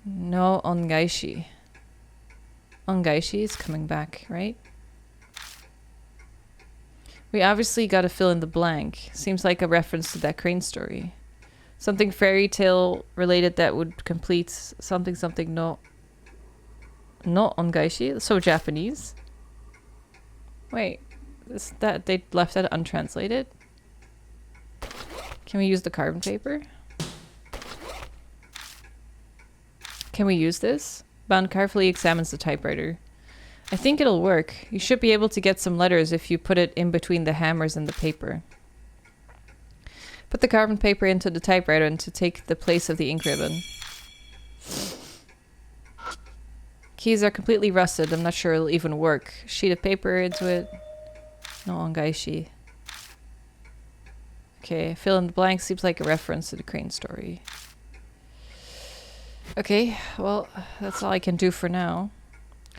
No ongaishi. Ongaishi is coming back, right? We obviously gotta fill in the blank. Seems like a reference to that crane story. Something fairy tale related that would complete something no ongaishi. So Japanese. Wait, that they left that untranslated? Can we use the carbon paper? Can we use this? Bond carefully examines the typewriter. I think it'll work. You should be able to get some letters if you put it in between the hammers and the paper. Put the carbon paper into the typewriter and to take the place of the ink ribbon. Keys are completely rusted. I'm not sure it'll even work. Sheet of paper into it. No ongaishi. Okay, fill in the blank. Seems like a reference to the crane story. Okay, well, that's all I can do for now.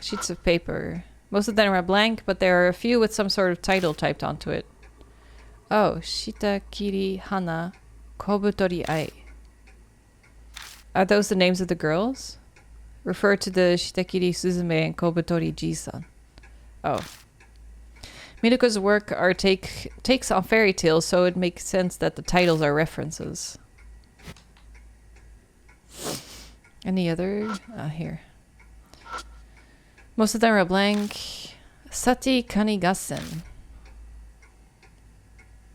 Sheets of paper. Most of them are blank, but there are a few with some sort of title typed onto it. Oh, Shitakiri Hana Kobutori Ai. Are those the names of the girls? Refer to the Shitakiri Suzume and Kobutori Ji-san. Oh. Minuko's work are takes on fairy tales, so it makes sense that the titles are references. Any other? Here. Most of them are blank. Sati Kanigassen.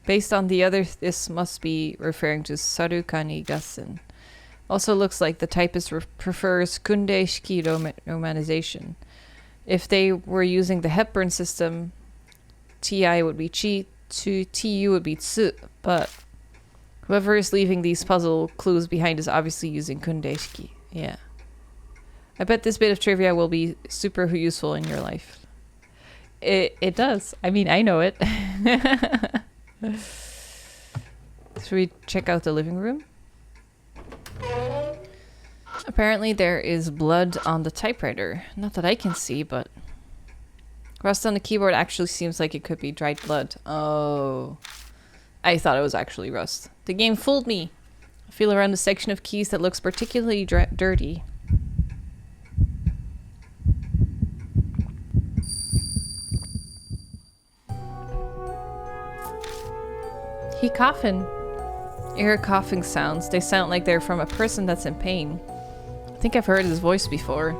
Based on the other, this must be referring to Saru Kanigassen. Also looks like the typist prefers Kunde Shiki romanization. If they were using the Hepburn system, TI would be Chi, TU would be Tsu, but whoever is leaving these puzzle clues behind is obviously using Kunde Shiki. Yeah. I bet this bit of trivia will be super useful in your life. It does. I mean, I know it. Should we check out the living room? Apparently there is blood on the typewriter. Not that I can see, but rust on the keyboard actually seems like it could be dried blood. Oh. I thought it was actually rust. The game fooled me. I feel around the section of keys that looks particularly dirty. He coughing. I hear coughing sounds. They sound like they're from a person that's in pain. I think I've heard his voice before.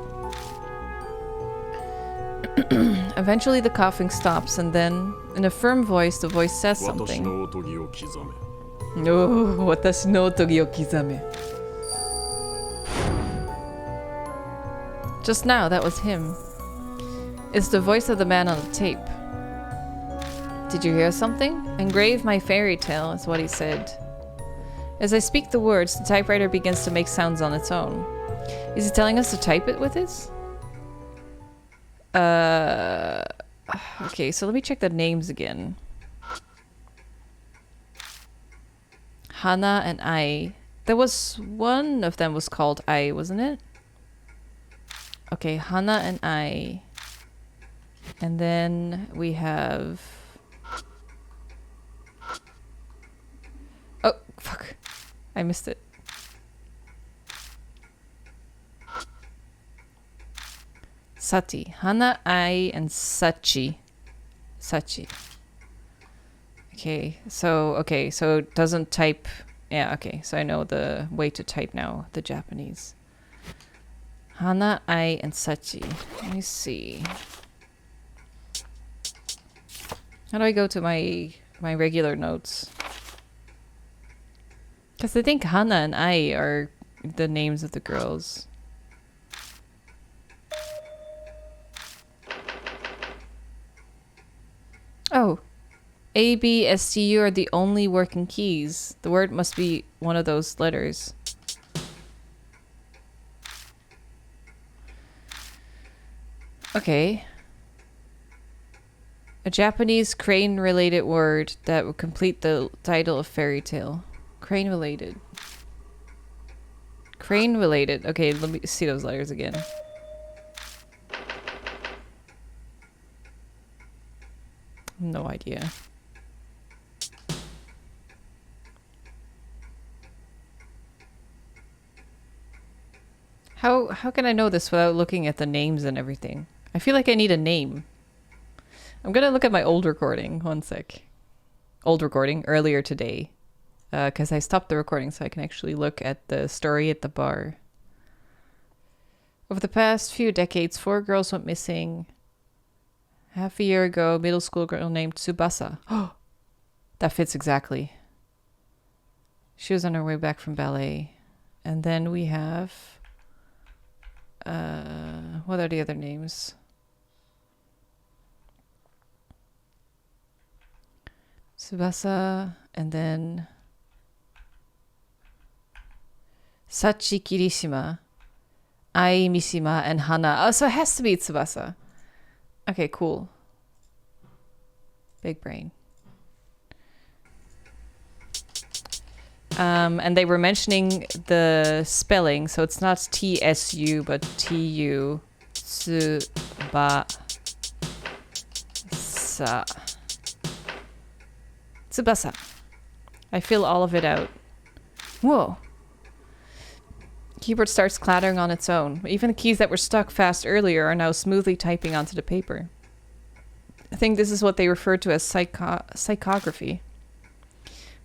Eventually the coughing stops, and then, in a firm voice, the voice says something. No, watashi no otogi o kizame. Just now, that was him. It's the voice of the man on the tape. Did you hear something? Engrave my fairy tale, is what he said. As I speak the words, the typewriter begins to make sounds on its own. Is he telling us to type it with this? Okay, so let me check the names again. Hana and Ai. There was one of them was called Ai, wasn't it? Okay, Hana and Ai. And then we have... Oh, fuck. I missed it. Sati. Hana, Ai, and Sachi. Sachi. Okay, so it doesn't type... Yeah, okay, so I know the way to type now, the Japanese. Hana, Ai, and Sachi. Let me see. How do I go to my regular notes? Because I think Hana and Ai are the names of the girls. Oh. A, B, S, T, U are the only working keys. The word must be one of those letters. Okay. A Japanese crane-related word that would complete the title of fairy tale. Crane-related. Crane-related. Okay, let me see those letters again. No idea. How can I know this without looking at the names and everything? I feel like I need a name. I'm gonna look at my old recording. One sec. Old recording earlier today. Because I stopped the recording so I can actually look at the story at the bar. Over the past few decades, 4 girls went missing. Half a year ago, a middle school girl named Tsubasa. Oh, that fits exactly. She was on her way back from ballet. And then we have... what are the other names? Tsubasa, and then... Sachi Kirishima, Ai Mishima, and Hana. Oh, so it has to be Tsubasa. Okay, cool. Big brain. And they were mentioning the spelling, so it's not TSU, but TU. Tsubasa. Tsubasa. I feel all of it out. Whoa. Keyboard starts clattering on its own. Even the keys that were stuck fast earlier are now smoothly typing onto the paper. I think this is what they refer to as psychography.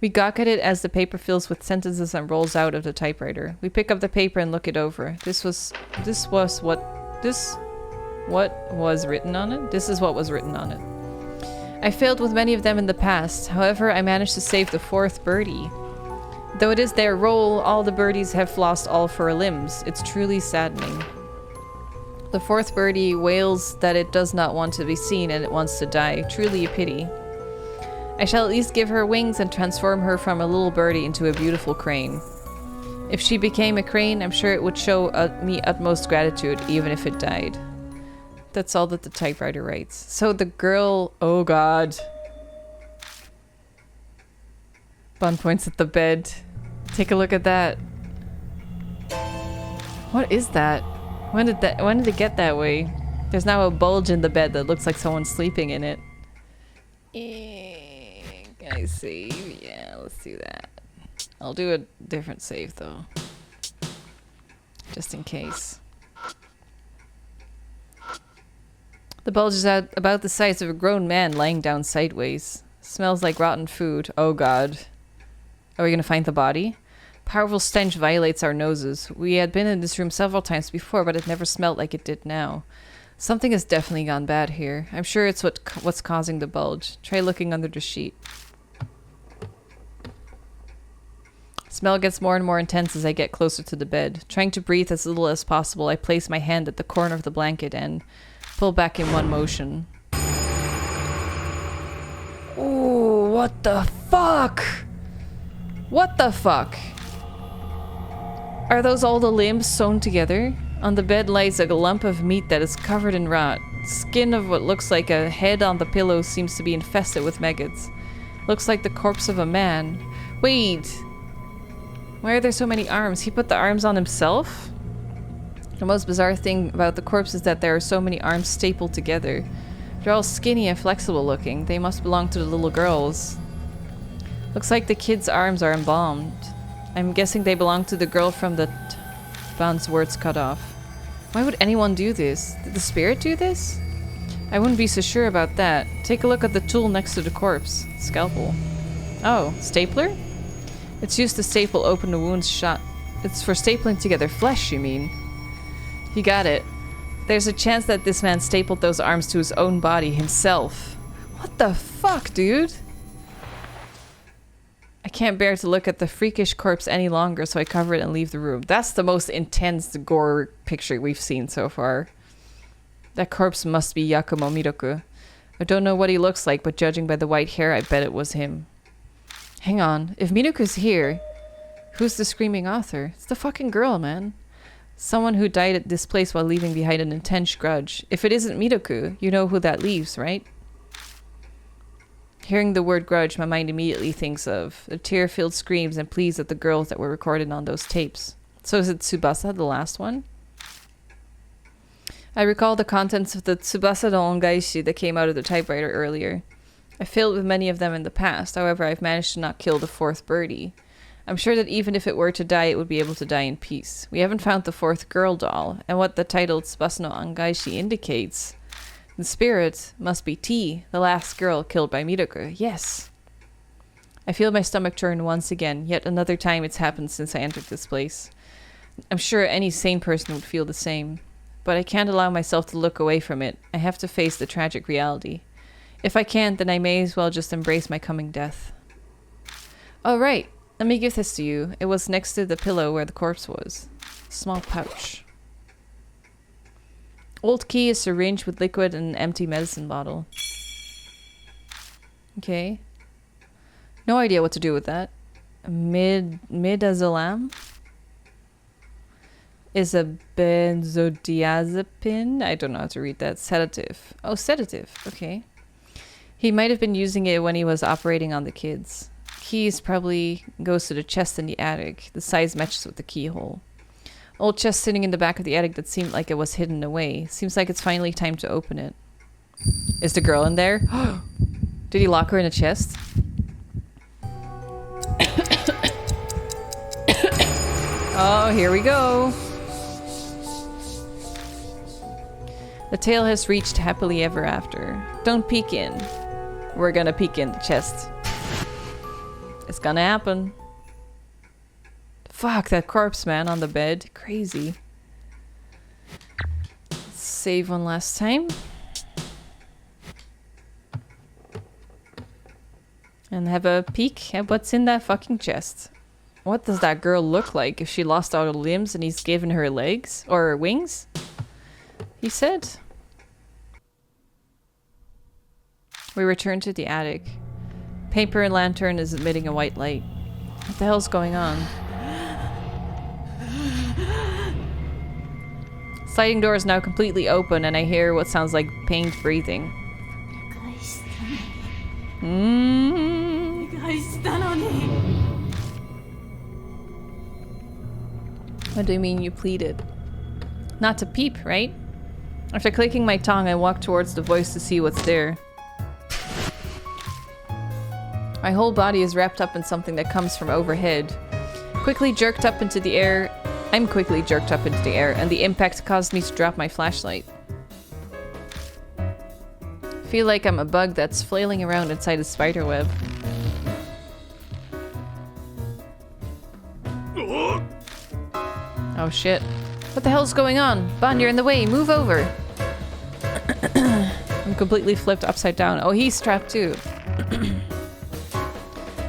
We gawk at it as the paper fills with sentences and rolls out of the typewriter. We pick up the paper and look it over. This was what was written on it? This is what was written on it. I failed with many of them in the past. However, I managed to save the 4th birdie. Though it is their role, all the birdies have lost all 4 limbs. It's truly saddening. The 4th birdie wails that it does not want to be seen and it wants to die. Truly a pity. I shall at least give her wings and transform her from a little birdie into a beautiful crane. If she became a crane, I'm sure it would show me utmost gratitude, even if it died. That's all that the typewriter writes. So the girl... Oh god. Bun points at the bed. Take a look at that. What is that? When did it get that way? There's now a bulge in the bed that looks like someone's sleeping in it. Can I save? Yeah, let's do that. I'll do a different save though. Just in case. The bulge is about the size of a grown man lying down sideways. Smells like rotten food. Oh god. Are we gonna find the body? Powerful stench violates our noses. We had been in this room several times before, but it never smelled like it did now. Something has definitely gone bad here. I'm sure it's what's causing the bulge. Try looking under the sheet. Smell gets more and more intense as I get closer to the bed. Trying to breathe as little as possible, I place my hand at the corner of the blanket and pull back in one motion. Ooh, what the fuck? What the fuck? Are those all the limbs sewn together? On the bed lies a lump of meat that is covered in rot. Skin of what looks like a head on the pillow seems to be infested with maggots. Looks like the corpse of a man. Wait! Why are there so many arms? He put the arms on himself? The most bizarre thing about the corpse is that there are so many arms stapled together. They're all skinny and flexible looking. They must belong to the little girls. Looks like the kids' arms are embalmed. I'm guessing they belong to the girl from the Bon's words cut off. Why would anyone do this? Did the spirit do this? I wouldn't be so sure about that. Take a look at the tool next to the corpse. Scalpel. Oh, stapler? It's used to staple open the wounds shut. It's for stapling together flesh, you mean? You got it. There's a chance that this man stapled those arms to his own body himself. What the fuck, dude? I can't bear to look at the freakish corpse any longer, so I cover it and leave the room. That's the most intense gore picture we've seen so far. That corpse must be Yakumo Miroku. I don't know what he looks like, but judging by the white hair, I bet it was him. Hang on. If Miroku's here, who's the screaming author? It's the fucking girl, man. Someone who died at this place while leaving behind an intense grudge. If it isn't Miroku, you know who that leaves, right? Hearing the word grudge, my mind immediately thinks of the tear-filled screams and pleas at the girls that were recorded on those tapes. So is it Tsubasa, the last one? I recall the contents of the Tsubasa no Ongaishi that came out of the typewriter earlier. I failed with many of them in the past, however I've managed to not kill the 4th birdie. I'm sure that even if it were to die, it would be able to die in peace. We haven't found the 4th girl doll, and what the title Tsubasa no Ongaishi indicates... The spirit must be T, the last girl killed by Miroku. Yes. I feel my stomach turn once again. Yet another time it's happened since I entered this place. I'm sure any sane person would feel the same. But I can't allow myself to look away from it. I have to face the tragic reality. If I can't, then I may as well just embrace my coming death. Oh, right. Let me give this to you. It was next to the pillow where the corpse was. Small pouch. Old key, a syringe with liquid, and an empty medicine bottle. Okay. No idea what to do with that. Midazolam is a benzodiazepine. I don't know how to read that. Sedative. Oh, sedative. Okay. He might have been using it when he was operating on the kids. Keys probably goes to the chest in the attic. The size matches with the keyhole. Old chest sitting in the back of the attic that seemed like it was hidden away. Seems like it's finally time to open it. Is the girl in there? Did he lock her in a chest? Oh, here we go. The tale has reached happily ever after. Don't peek in. We're gonna peek in the chest. It's gonna happen. Fuck, that corpse, man, on the bed. Crazy. Let's save one last time. And have a peek at what's in that fucking chest. What does that girl look like if she lost all her limbs and he's given her legs? Or wings? He said. We return to the attic. Paper and lantern is emitting a white light. What the hell's going on? Sliding door is now completely open and I hear what sounds like pained breathing. What do you mean you pleaded? Not to peep, right? After clicking my tongue, I walk towards the voice to see what's there. My whole body is wrapped up in something that comes from overhead. Quickly jerked up into the air. I'm quickly jerked up into the air, and the impact caused me to drop my flashlight. Feel like I'm a bug that's flailing around inside a spider web. Oh shit. What the hell's going on? Bon, you're in the way. Move over. I'm completely flipped upside down. Oh, he's trapped too.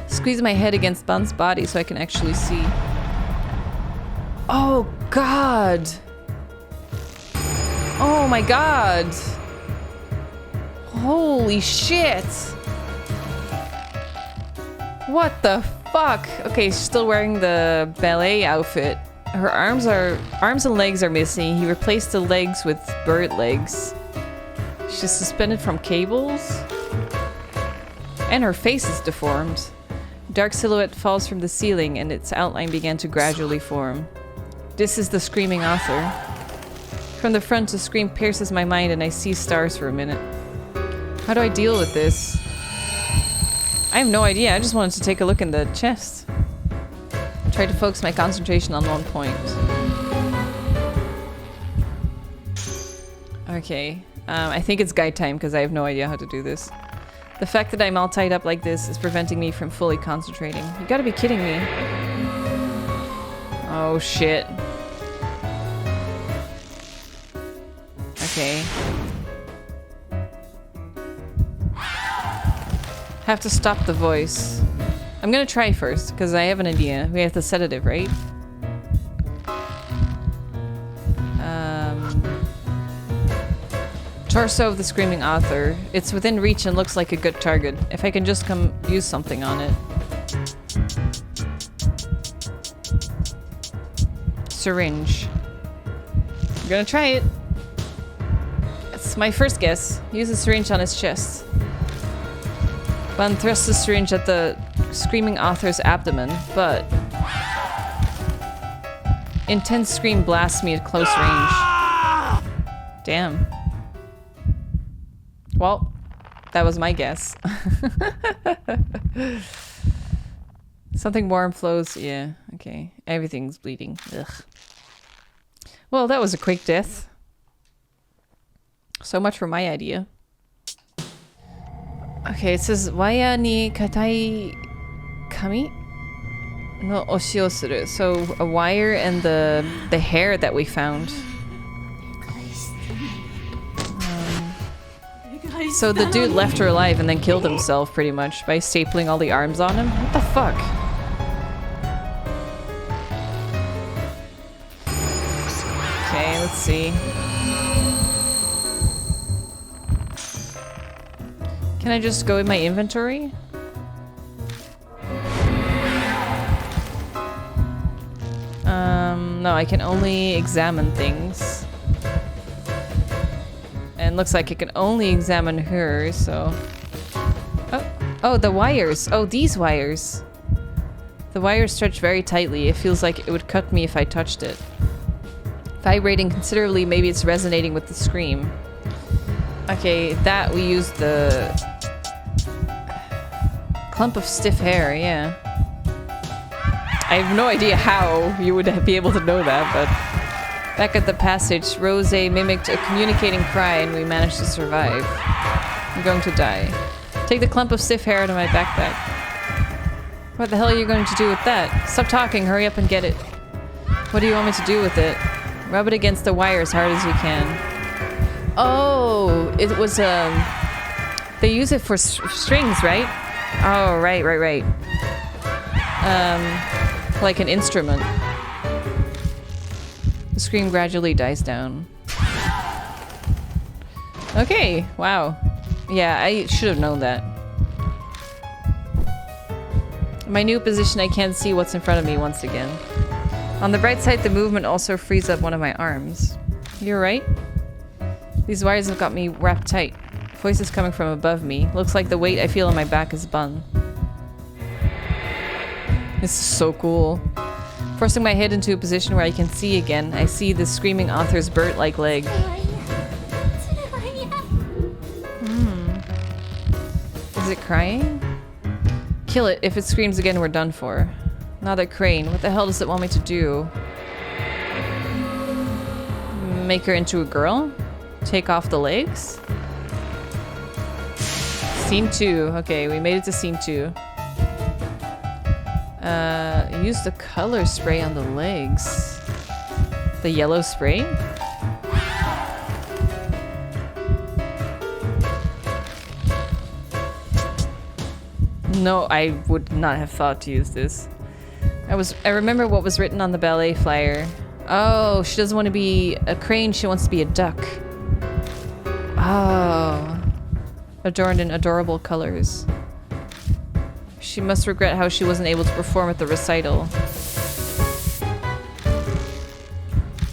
Squeeze my head against Bon's body so I can actually see. Oh god. Oh my god. Holy shit. What the fuck? Okay, she's still wearing the ballet outfit. Her arms and legs are missing. He replaced the legs with bird legs. She's suspended from cables. And her face is deformed. Dark silhouette falls from the ceiling and its outline began to gradually form. This is the screaming author. From the front, the scream pierces my mind and I see stars for a minute. How do I deal with this? I have no idea. I just wanted to take a look in the chest. Try to focus my concentration on one point. Okay. I think it's guide time because I have no idea how to do this. The fact that I'm all tied up like this is preventing me from fully concentrating. You gotta be kidding me. Oh shit. Okay. Have to stop the voice. I'm gonna try first, because I have an idea. We have the sedative, right? Torso of the screaming author. It's within reach and looks like a good target. If I can just use something on it. Syringe. I'm gonna try it. It's my first guess. Use a syringe on his chest. Van thrusts the syringe at the screaming author's abdomen, but intense scream blasts me at close range. Damn. Well, that was my guess. Something warm flows. Yeah, okay. Everything's bleeding. Ugh. Well, that was a quick death. So much for my idea. Okay, it says waya ni katai kami no oshi o suru. So a wire and the hair that we found. So the dude left her alive and then killed himself pretty much by stapling all the arms on him. What the fuck? Okay, let's see. Can I just go in my inventory? No, I can only examine things. And looks like I can only examine her, so... Oh, the wires! Oh, these wires! The wires stretch very tightly. It feels like it would cut me if I touched it. Vibrating considerably, maybe it's resonating with the scream. Okay, that we used the... clump of stiff hair, yeah. I have no idea how you would be able to know that, but... Back at the passage, Rose mimicked a communicating cry and we managed to survive. I'm going to die. Take the clump of stiff hair out of my backpack. What the hell are you going to do with that? Stop talking, hurry up and get it. What do you want me to do with it? Rub it against the wire as hard as you can. Oh, it was, they use it for strings, right? Oh, right. Like an instrument. The scream gradually dies down. Okay, wow. Yeah, I should have known that. In my new position, I can't see what's in front of me once again. On the bright side, the movement also frees up one of my arms. You're right. These wires have got me wrapped tight. Voices coming from above me. Looks like the weight I feel on my back is bun. This is so cool. Forcing my head into a position where I can see again, I see the screaming author's bird-like leg. Is it crying? Kill it. If it screams again, we're done for. Now that crane. What the hell does it want me to do? Make her into a girl? Take off the legs? Scene 2. Okay, we made it to scene 2. Use the color spray on the legs. The yellow spray? No, I would not have thought to use this. I remember what was written on the ballet flyer. Oh, she doesn't want to be a crane, she wants to be a duck. Oh. Adorned in adorable colors. She must regret how she wasn't able to perform at the recital.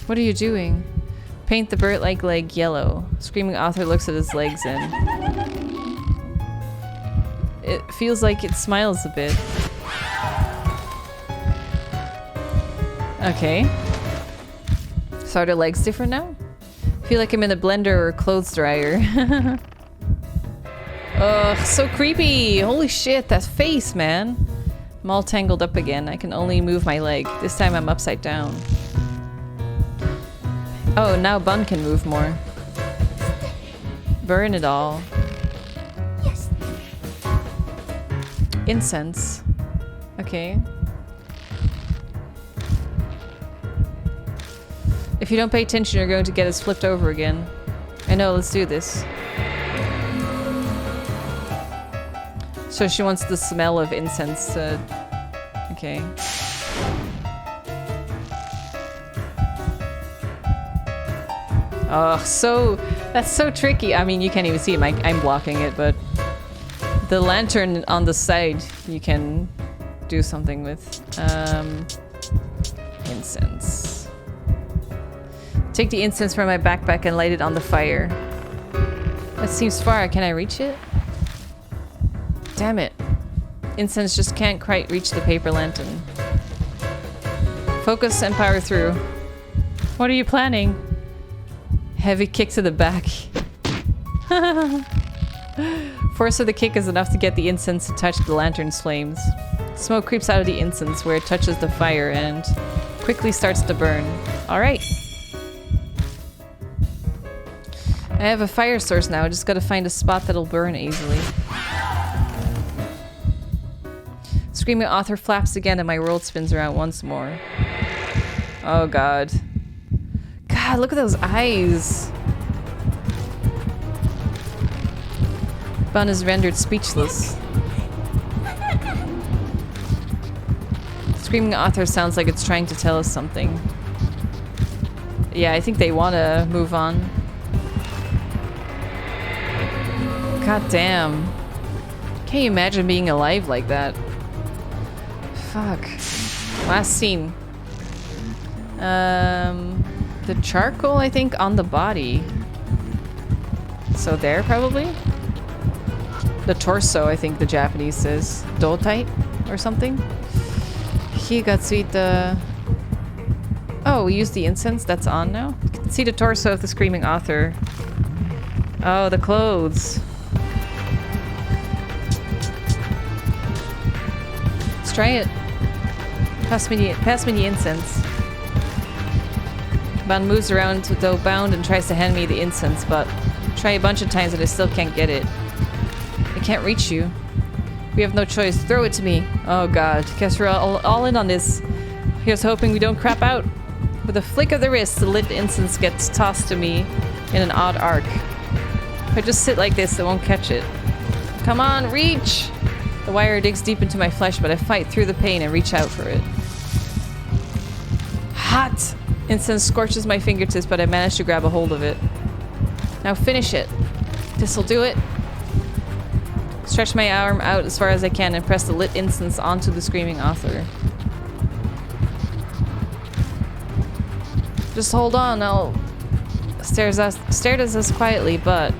What are you doing? Paint the bird-like leg yellow. Screaming author looks at his legs and... It feels like it smiles a bit. Okay. So are the legs different now? I feel like I'm in a blender or a clothes dryer. Ugh, so creepy! Holy shit, that face, man! I'm all tangled up again. I can only move my leg. This time I'm upside down. Oh, now Bun can move more. Burn it all. Yes. Incense. Okay. If you don't pay attention, you're going to get us flipped over again. I know, let's do this. So she wants the smell of incense to... Okay. Oh, so... That's so tricky. I mean, you can't even see it. I'm blocking it, but... The lantern on the side, you can do something with. Incense. Take the incense from my backpack and light it on the fire. That seems far. Can I reach it? Damn it. Incense just can't quite reach the paper lantern. Focus and power through. What are you planning? Heavy kick to the back. Force of the kick is enough to get the incense to touch the lantern's flames. Smoke creeps out of the incense where it touches the fire and quickly starts to burn. Alright. I have a fire source now, I just gotta find a spot that'll burn easily. Screaming author flaps again and my world spins around once more. Oh god. God, look at those eyes! Bun is rendered speechless. Screaming author sounds like it's trying to tell us something. Yeah, I think they want to move on. God damn. Can't you imagine being alive like that? Fuck. Last scene. The charcoal, I think, on the body. So there, probably? The torso, I think the Japanese says. Dotai or something? Higatsuita. Oh, we used the incense that's on now? You can see the torso of the screaming author. Oh, the clothes. Let's try it. Pass me the incense. Ban moves around though bound and tries to hand me the incense, but try a bunch of times and I still can't get it. I can't reach you. We have no choice. Throw it to me. Oh god. Guess we're all in on this. Here's hoping we don't crap out. With a flick of the wrist, the lit incense gets tossed to me in an odd arc. If I just sit like this, I won't catch it. Come on, reach! The wire digs deep into my flesh, but I fight through the pain and reach out for it. Hot! Incense scorches my fingertips, but I manage to grab a hold of it. Now finish it. This'll do it. Stretch my arm out as far as I can and press the lit incense onto the screaming author. Just hold on, I'll... Stared at us quietly, but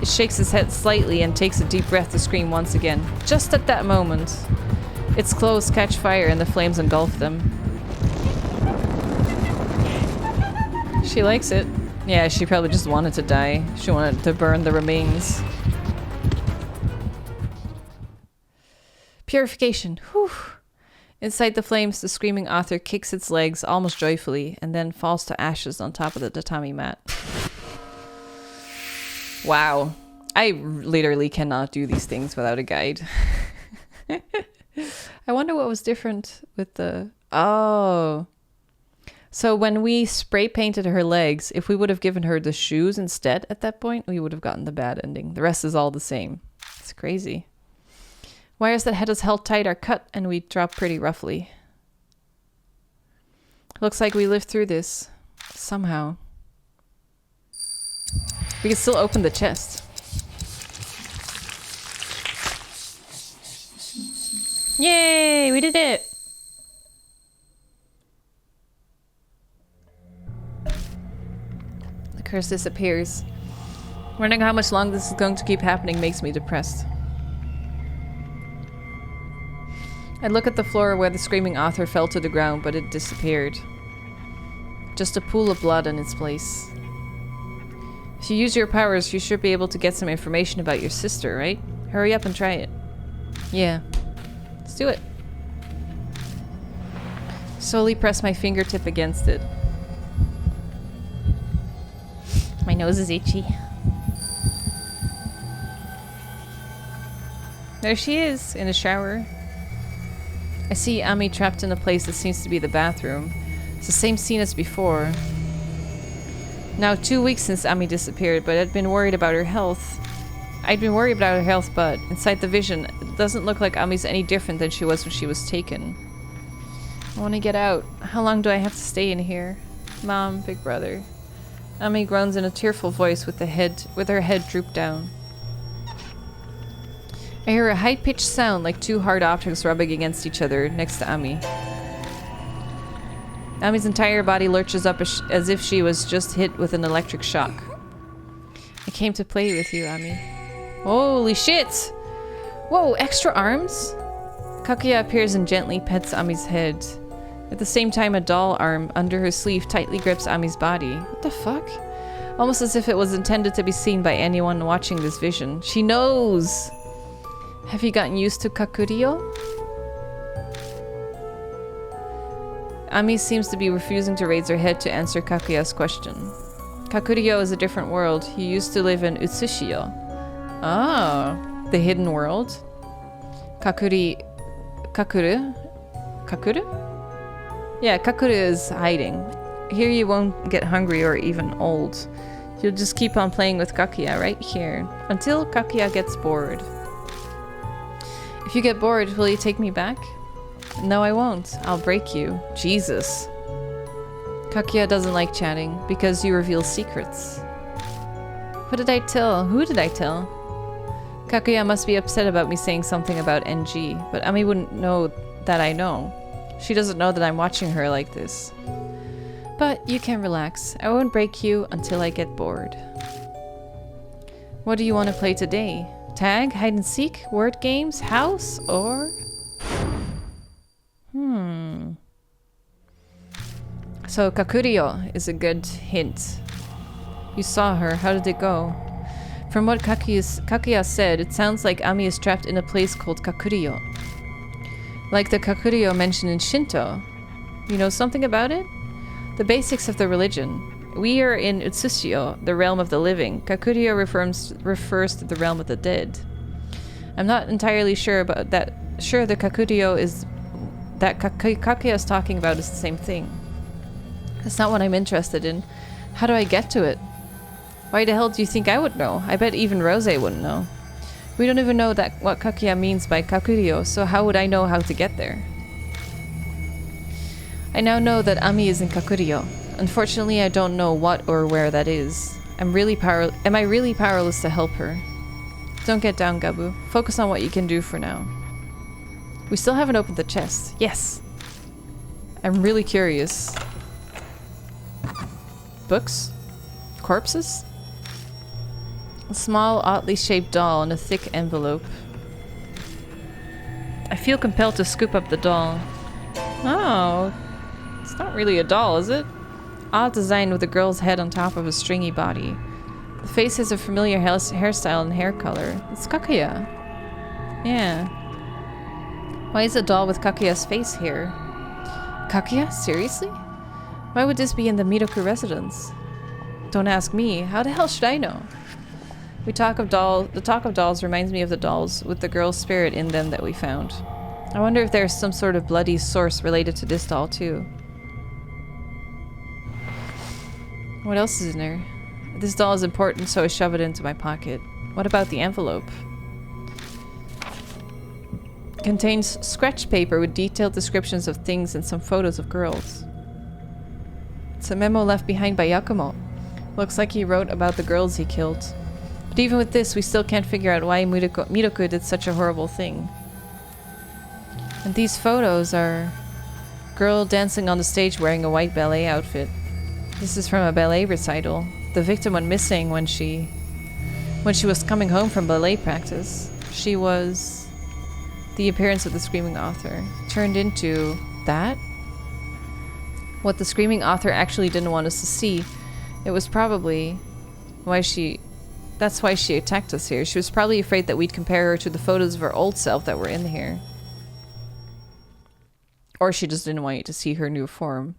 it shakes its head slightly and takes a deep breath to scream once again. Just at that moment, its clothes catch fire and the flames engulf them. She likes it. Yeah, she probably just wanted to die. She wanted to burn the remains. Purification. Whew. Inside the flames, the screaming author kicks its legs almost joyfully and then falls to ashes on top of the tatami mat. Wow. I literally cannot do these things without a guide. I wonder what was different with the... Oh. So when we spray painted her legs, if we would have given her the shoes instead at that point, we would have gotten the bad ending. The rest is all the same. It's crazy. Wires that had us held tight are cut and we drop pretty roughly. Looks like we lived through this. Somehow. We can still open the chest. Yay! We did it! The curse disappears. Wondering how much longer this is going to keep happening makes me depressed. I look at the floor where the screaming author fell to the ground, but it disappeared. Just a pool of blood in its place. If you use your powers, you should be able to get some information about your sister, right? Hurry up and try it. Yeah. Let's do it. Slowly press my fingertip against it. My nose is itchy. There she is, in the shower. I see Ami trapped in a place that seems to be the bathroom. It's the same scene as before. Now 2 weeks since Ami disappeared, but I'd been worried about her health. But inside the vision, it doesn't look like Ami's any different than she was when she was taken. I want to get out. How long do I have to stay in here? Mom, big brother. Ami groans in a tearful voice with her head drooped down. I hear a high-pitched sound like two hard objects rubbing against each other next to Ami. Ami's entire body lurches up as if she was just hit with an electric shock. I came to play with you, Ami. Holy shit! Whoa, extra arms? Kakuya appears and gently pets Ami's head. At the same time, a doll arm under her sleeve tightly grips Ami's body. What the fuck? Almost as if it was intended to be seen by anyone watching this vision. She knows! Have you gotten used to Katilio? Ami seems to be refusing to raise her head to answer Kakuya's question. Katilio is a different world. He used to live in Utsushio. Ah, the hidden world? Kakuru? Yeah, Kakuru is hiding. Here you won't get hungry or even old. You'll just keep on playing with Kakuya right here, until Kakuya gets bored. If you get bored, will you take me back? No, I won't. I'll break you. Jesus. Kakuya doesn't like chatting, because you reveal secrets. What did I tell? Who did I tell? Kakuya must be upset about me saying something about NG, but Ami wouldn't know that I know. She doesn't know that I'm watching her like this. But you can relax. I won't break you until I get bored. What do you want to play today? Tag, hide and seek, word games, house, or... So Kakurio is a good hint. You saw her. How did it go? From what Kakuya said, it sounds like Ami is trapped in a place called Kakurio. Like the Kakurio mentioned in Shinto. You know something about it? The basics of the religion. We are in Utsushio, the realm of the living. Kakurio refers to the realm of the dead. I'm not entirely sure about that. Sure, the Kakudio is... that Kakuya is talking about is the same thing. That's not what I'm interested in. How do I get to it? Why the hell do you think I would know? I bet even Rose wouldn't know. We don't even know that what Kakuya means by Kakurio, so how would I know how to get there? I now know that Ami is in Kakurio. Unfortunately, I don't know what or where that is. Am I really powerless to help her? Don't get down, Gabu. Focus on what you can do for now. We still haven't opened the chest. Yes! I'm really curious. Books? Corpses? A small, oddly shaped doll in a thick envelope. I feel compelled to scoop up the doll. Oh, it's not really a doll, is it? Odd design with a girl's head on top of a stringy body. The face has a familiar hairstyle and hair color. It's Kakuya. Yeah. Why is a doll with Kakuya's face here? Kakuya? Seriously? Why would this be in the Miroku residence? Don't ask me. How the hell should I know? The talk of dolls reminds me of the dolls with the girl's spirit in them that we found. I wonder if there's some sort of bloody source related to this doll too. What else is in there? This doll is important, so I shove it into my pocket. What about the envelope? Contains scratch paper with detailed descriptions of things and some photos of girls. It's a memo left behind by Yakumo. Looks like he wrote about the girls he killed. But even with this, we still can't figure out why Miroku did such a horrible thing. And these photos are... girl dancing on the stage wearing a white ballet outfit. This is from a ballet recital. The victim went missing when she was coming home from ballet practice. She was... the appearance of the screaming author. Turned into... that? What the screaming author actually didn't want us to see. It was probably... why she... that's why she attacked us here. She was probably afraid that we'd compare her to the photos of her old self that were in here. Or she just didn't want you to see her new form.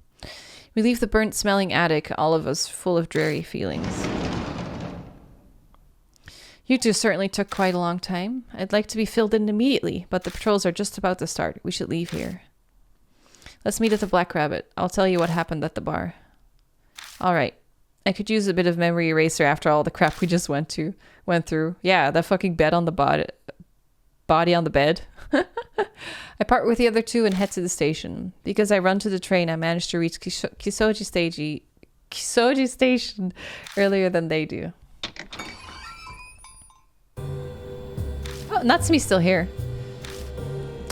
We leave the burnt-smelling attic, all of us full of dreary feelings. You two certainly took quite a long time. I'd like to be filled in immediately, but the patrols are just about to start. We should leave here. Let's meet at the Black Rabbit. I'll tell you what happened at the bar. Alright. I could use a bit of memory eraser after all the crap we just went through. Yeah, that fucking bed on the body on the bed. I part with the other two and head to the station. Because I run to the train, I managed to reach Kisoji Station earlier than they do. Oh, Natsumi's still here.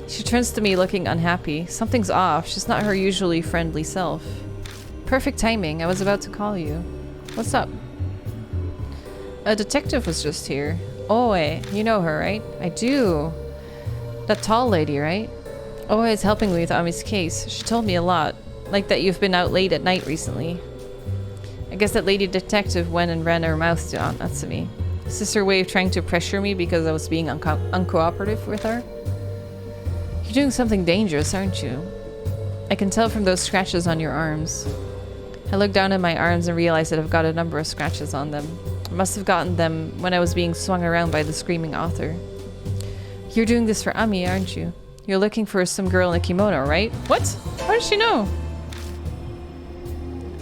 She turns to me looking unhappy. Something's off. She's not her usually friendly self. Perfect timing. I was about to call you. What's up? A detective was just here. Oe, you know her, right? I do. That tall lady, right? Oe is helping me with Ami's case. She told me a lot. Like that you've been out late at night recently. I guess that lady detective went and ran her mouth to Aunt Natsumi. Is this her way of trying to pressure me because I was being uncooperative with her? You're doing something dangerous, aren't you? I can tell from those scratches on your arms. I look down at my arms and realize that I've got a number of scratches on them. I must have gotten them when I was being swung around by the screaming author. You're doing this for Ami, aren't you? You're looking for some girl in a kimono, right? What? How does she know?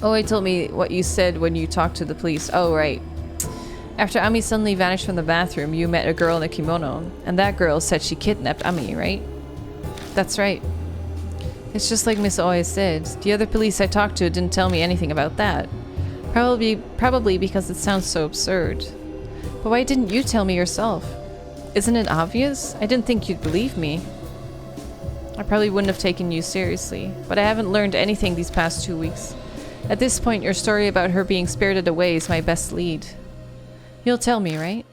Oe told me what you said when you talked to the police. Oh, right. After Ami suddenly vanished from the bathroom, you met a girl in a kimono, and that girl said she kidnapped Ami, right? That's right. It's just like Miss Oe said. The other police I talked to didn't tell me anything about that. Probably because it sounds so absurd. But why didn't you tell me yourself? Isn't it obvious? I didn't think you'd believe me. I probably wouldn't have taken you seriously, but I haven't learned anything these past 2 weeks. At this point, your story about her being spirited away is my best lead. You'll tell me, right?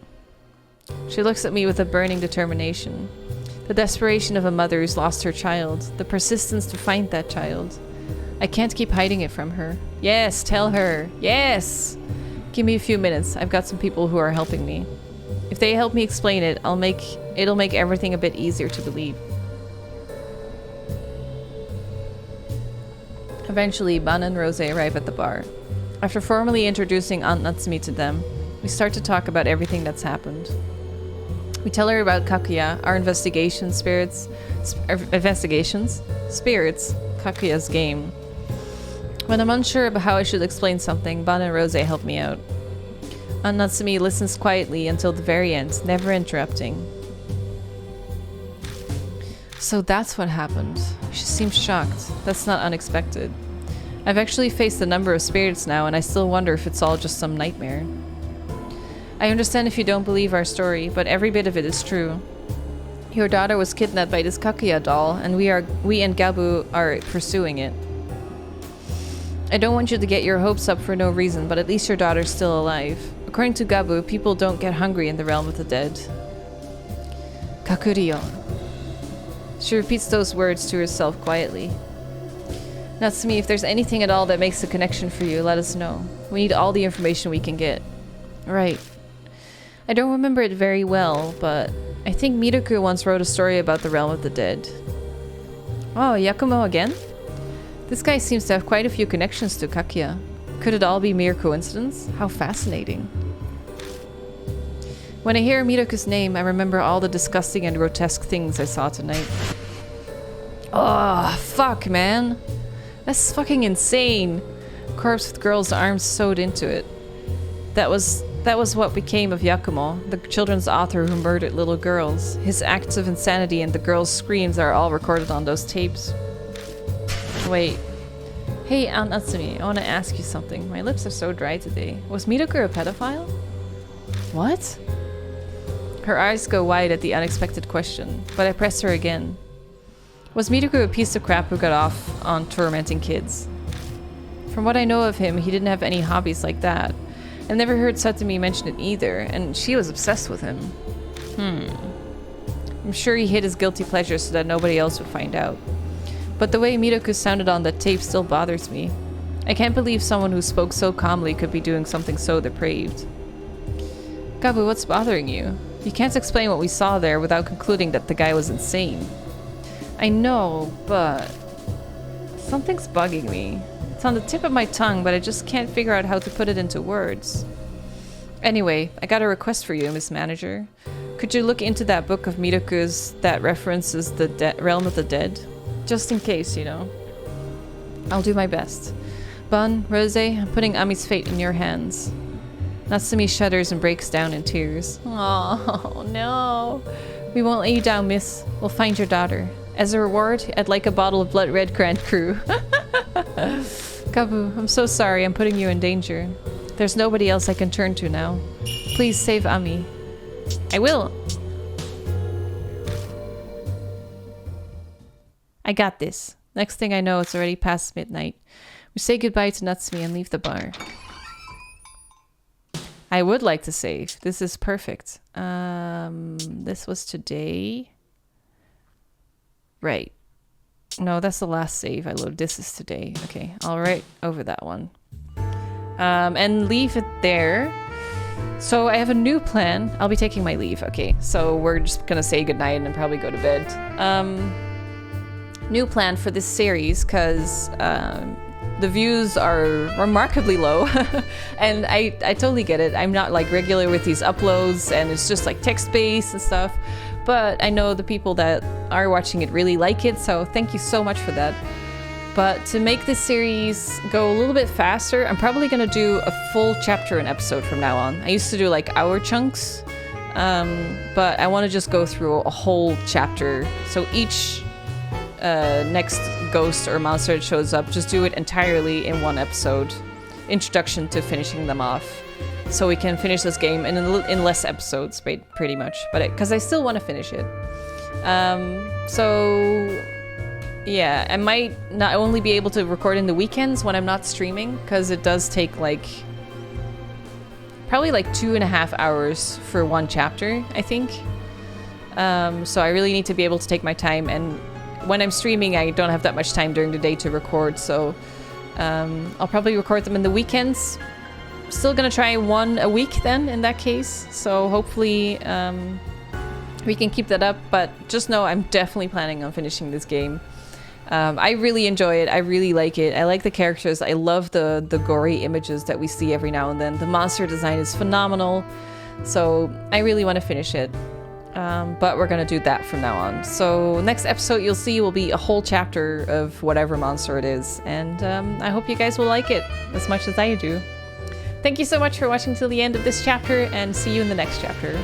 She looks at me with a burning determination. The desperation of a mother who's lost her child. The persistence to find that child. I can't keep hiding it from her. Yes, tell her. Yes! Give me a few minutes. I've got some people who are helping me. If they help me explain it, it'll make everything a bit easier to believe. Eventually, Ban and Rose arrive at the bar. After formally introducing Aunt Natsumi to them, we start to talk about everything that's happened. We tell her about Kakuya, our investigations, Kakuya's game. When I'm unsure about how I should explain something, Ban and Rose help me out. Natsumi listens quietly until the very end, never interrupting. So that's what happened. She seems shocked. That's not unexpected. I've actually faced a number of spirits now, and I still wonder if it's all just some nightmare. I understand if you don't believe our story, but every bit of it is true. Your daughter was kidnapped by this Kakuya doll, and we and Gabu are pursuing it. I don't want you to get your hopes up for no reason, but at least your daughter's still alive. According to Gabu, people don't get hungry in the realm of the dead. Kakurio. She repeats those words to herself quietly. Natsumi, if there's anything at all that makes a connection for you, let us know. We need all the information we can get. Right. I don't remember it very well, but I think Miruku once wrote a story about the realm of the dead. Oh, Yakumo again? This guy seems to have quite a few connections to Kakuya. Could it all be mere coincidence? How fascinating. When I hear Miruku's name, I remember all the disgusting and grotesque things I saw tonight. Oh, fuck, man. That's fucking insane. Corpse with girls' arms sewed into it. That was what became of Yakumo, the children's author who murdered little girls. His acts of insanity and the girls' screams are all recorded on those tapes. Wait. Hey, Aunt Natsumi, I want to ask you something. My lips are so dry today. Was Miruku a pedophile? What? Her eyes go wide at the unexpected question, but I press her again. Was Miruku a piece of crap who got off on tormenting kids? From what I know of him, he didn't have any hobbies like that. I never heard Satomi mention it either, and she was obsessed with him. I'm sure he hid his guilty pleasure so that nobody else would find out. But the way Miruku sounded on that tape still bothers me. I can't believe someone who spoke so calmly could be doing something so depraved. Gabu, what's bothering you? You can't explain what we saw there without concluding that the guy was insane. I know, but something's bugging me. It's on the tip of my tongue, but I just can't figure out how to put it into words. Anyway, I got a request for you, Miss Manager. Could you look into that book of Miruku's that references the realm of the dead? Just in case, you know. I'll do my best. Bun, Rose, I'm putting Ami's fate in your hands. Natsumi shudders and breaks down in tears. Oh, no. We won't let you down, miss. We'll find your daughter. As a reward, I'd like a bottle of Blood Red Grand Cru. Gabu, I'm so sorry I'm putting you in danger. There's nobody else I can turn to now. Please save Ami. I will. I got this. Next thing I know, it's already past midnight. We say goodbye to Natsumi and leave the bar. I would like to save. This is perfect. This was today. Right. No, that's the last save I loaded. This is today. Okay, I'll write over that one. And leave it there. So I have a new plan. I'll be taking my leave. Okay, so we're just gonna say goodnight and probably go to bed. New plan for this series, because the views are remarkably low. And I totally get it. I'm not like regular with these uploads and it's just like text-based and stuff. But I know the people that are watching it really like it, so thank you so much for that. But to make this series go a little bit faster, I'm probably gonna do a full chapter an episode from now on. I used to do like hour chunks, but I want to just go through a whole chapter. So each next ghost or monster that shows up, just do it entirely in one episode. Introduction to finishing them off. So we can finish this game in less episodes, pretty much. But because I still want to finish it. So yeah, I might not only be able to record in the weekends when I'm not streaming, because it does take like probably like 2.5 hours for one chapter, I think. So I really need to be able to take my time, and when I'm streaming, I don't have that much time during the day to record, so I'll probably record them in the weekends. Still gonna try one a week then, in that case, so hopefully we can keep that up, but just know I'm definitely planning on finishing this game. I really enjoy it. I really like it. I like the characters. I love the gory images that we see every now and then. The monster design is phenomenal, so I really want to finish it. But we're going to do that from now on. So next episode you'll see will be a whole chapter of whatever monster it is. And I hope you guys will like it as much as I do. Thank you so much for watching till the end of this chapter, and see you in the next chapter.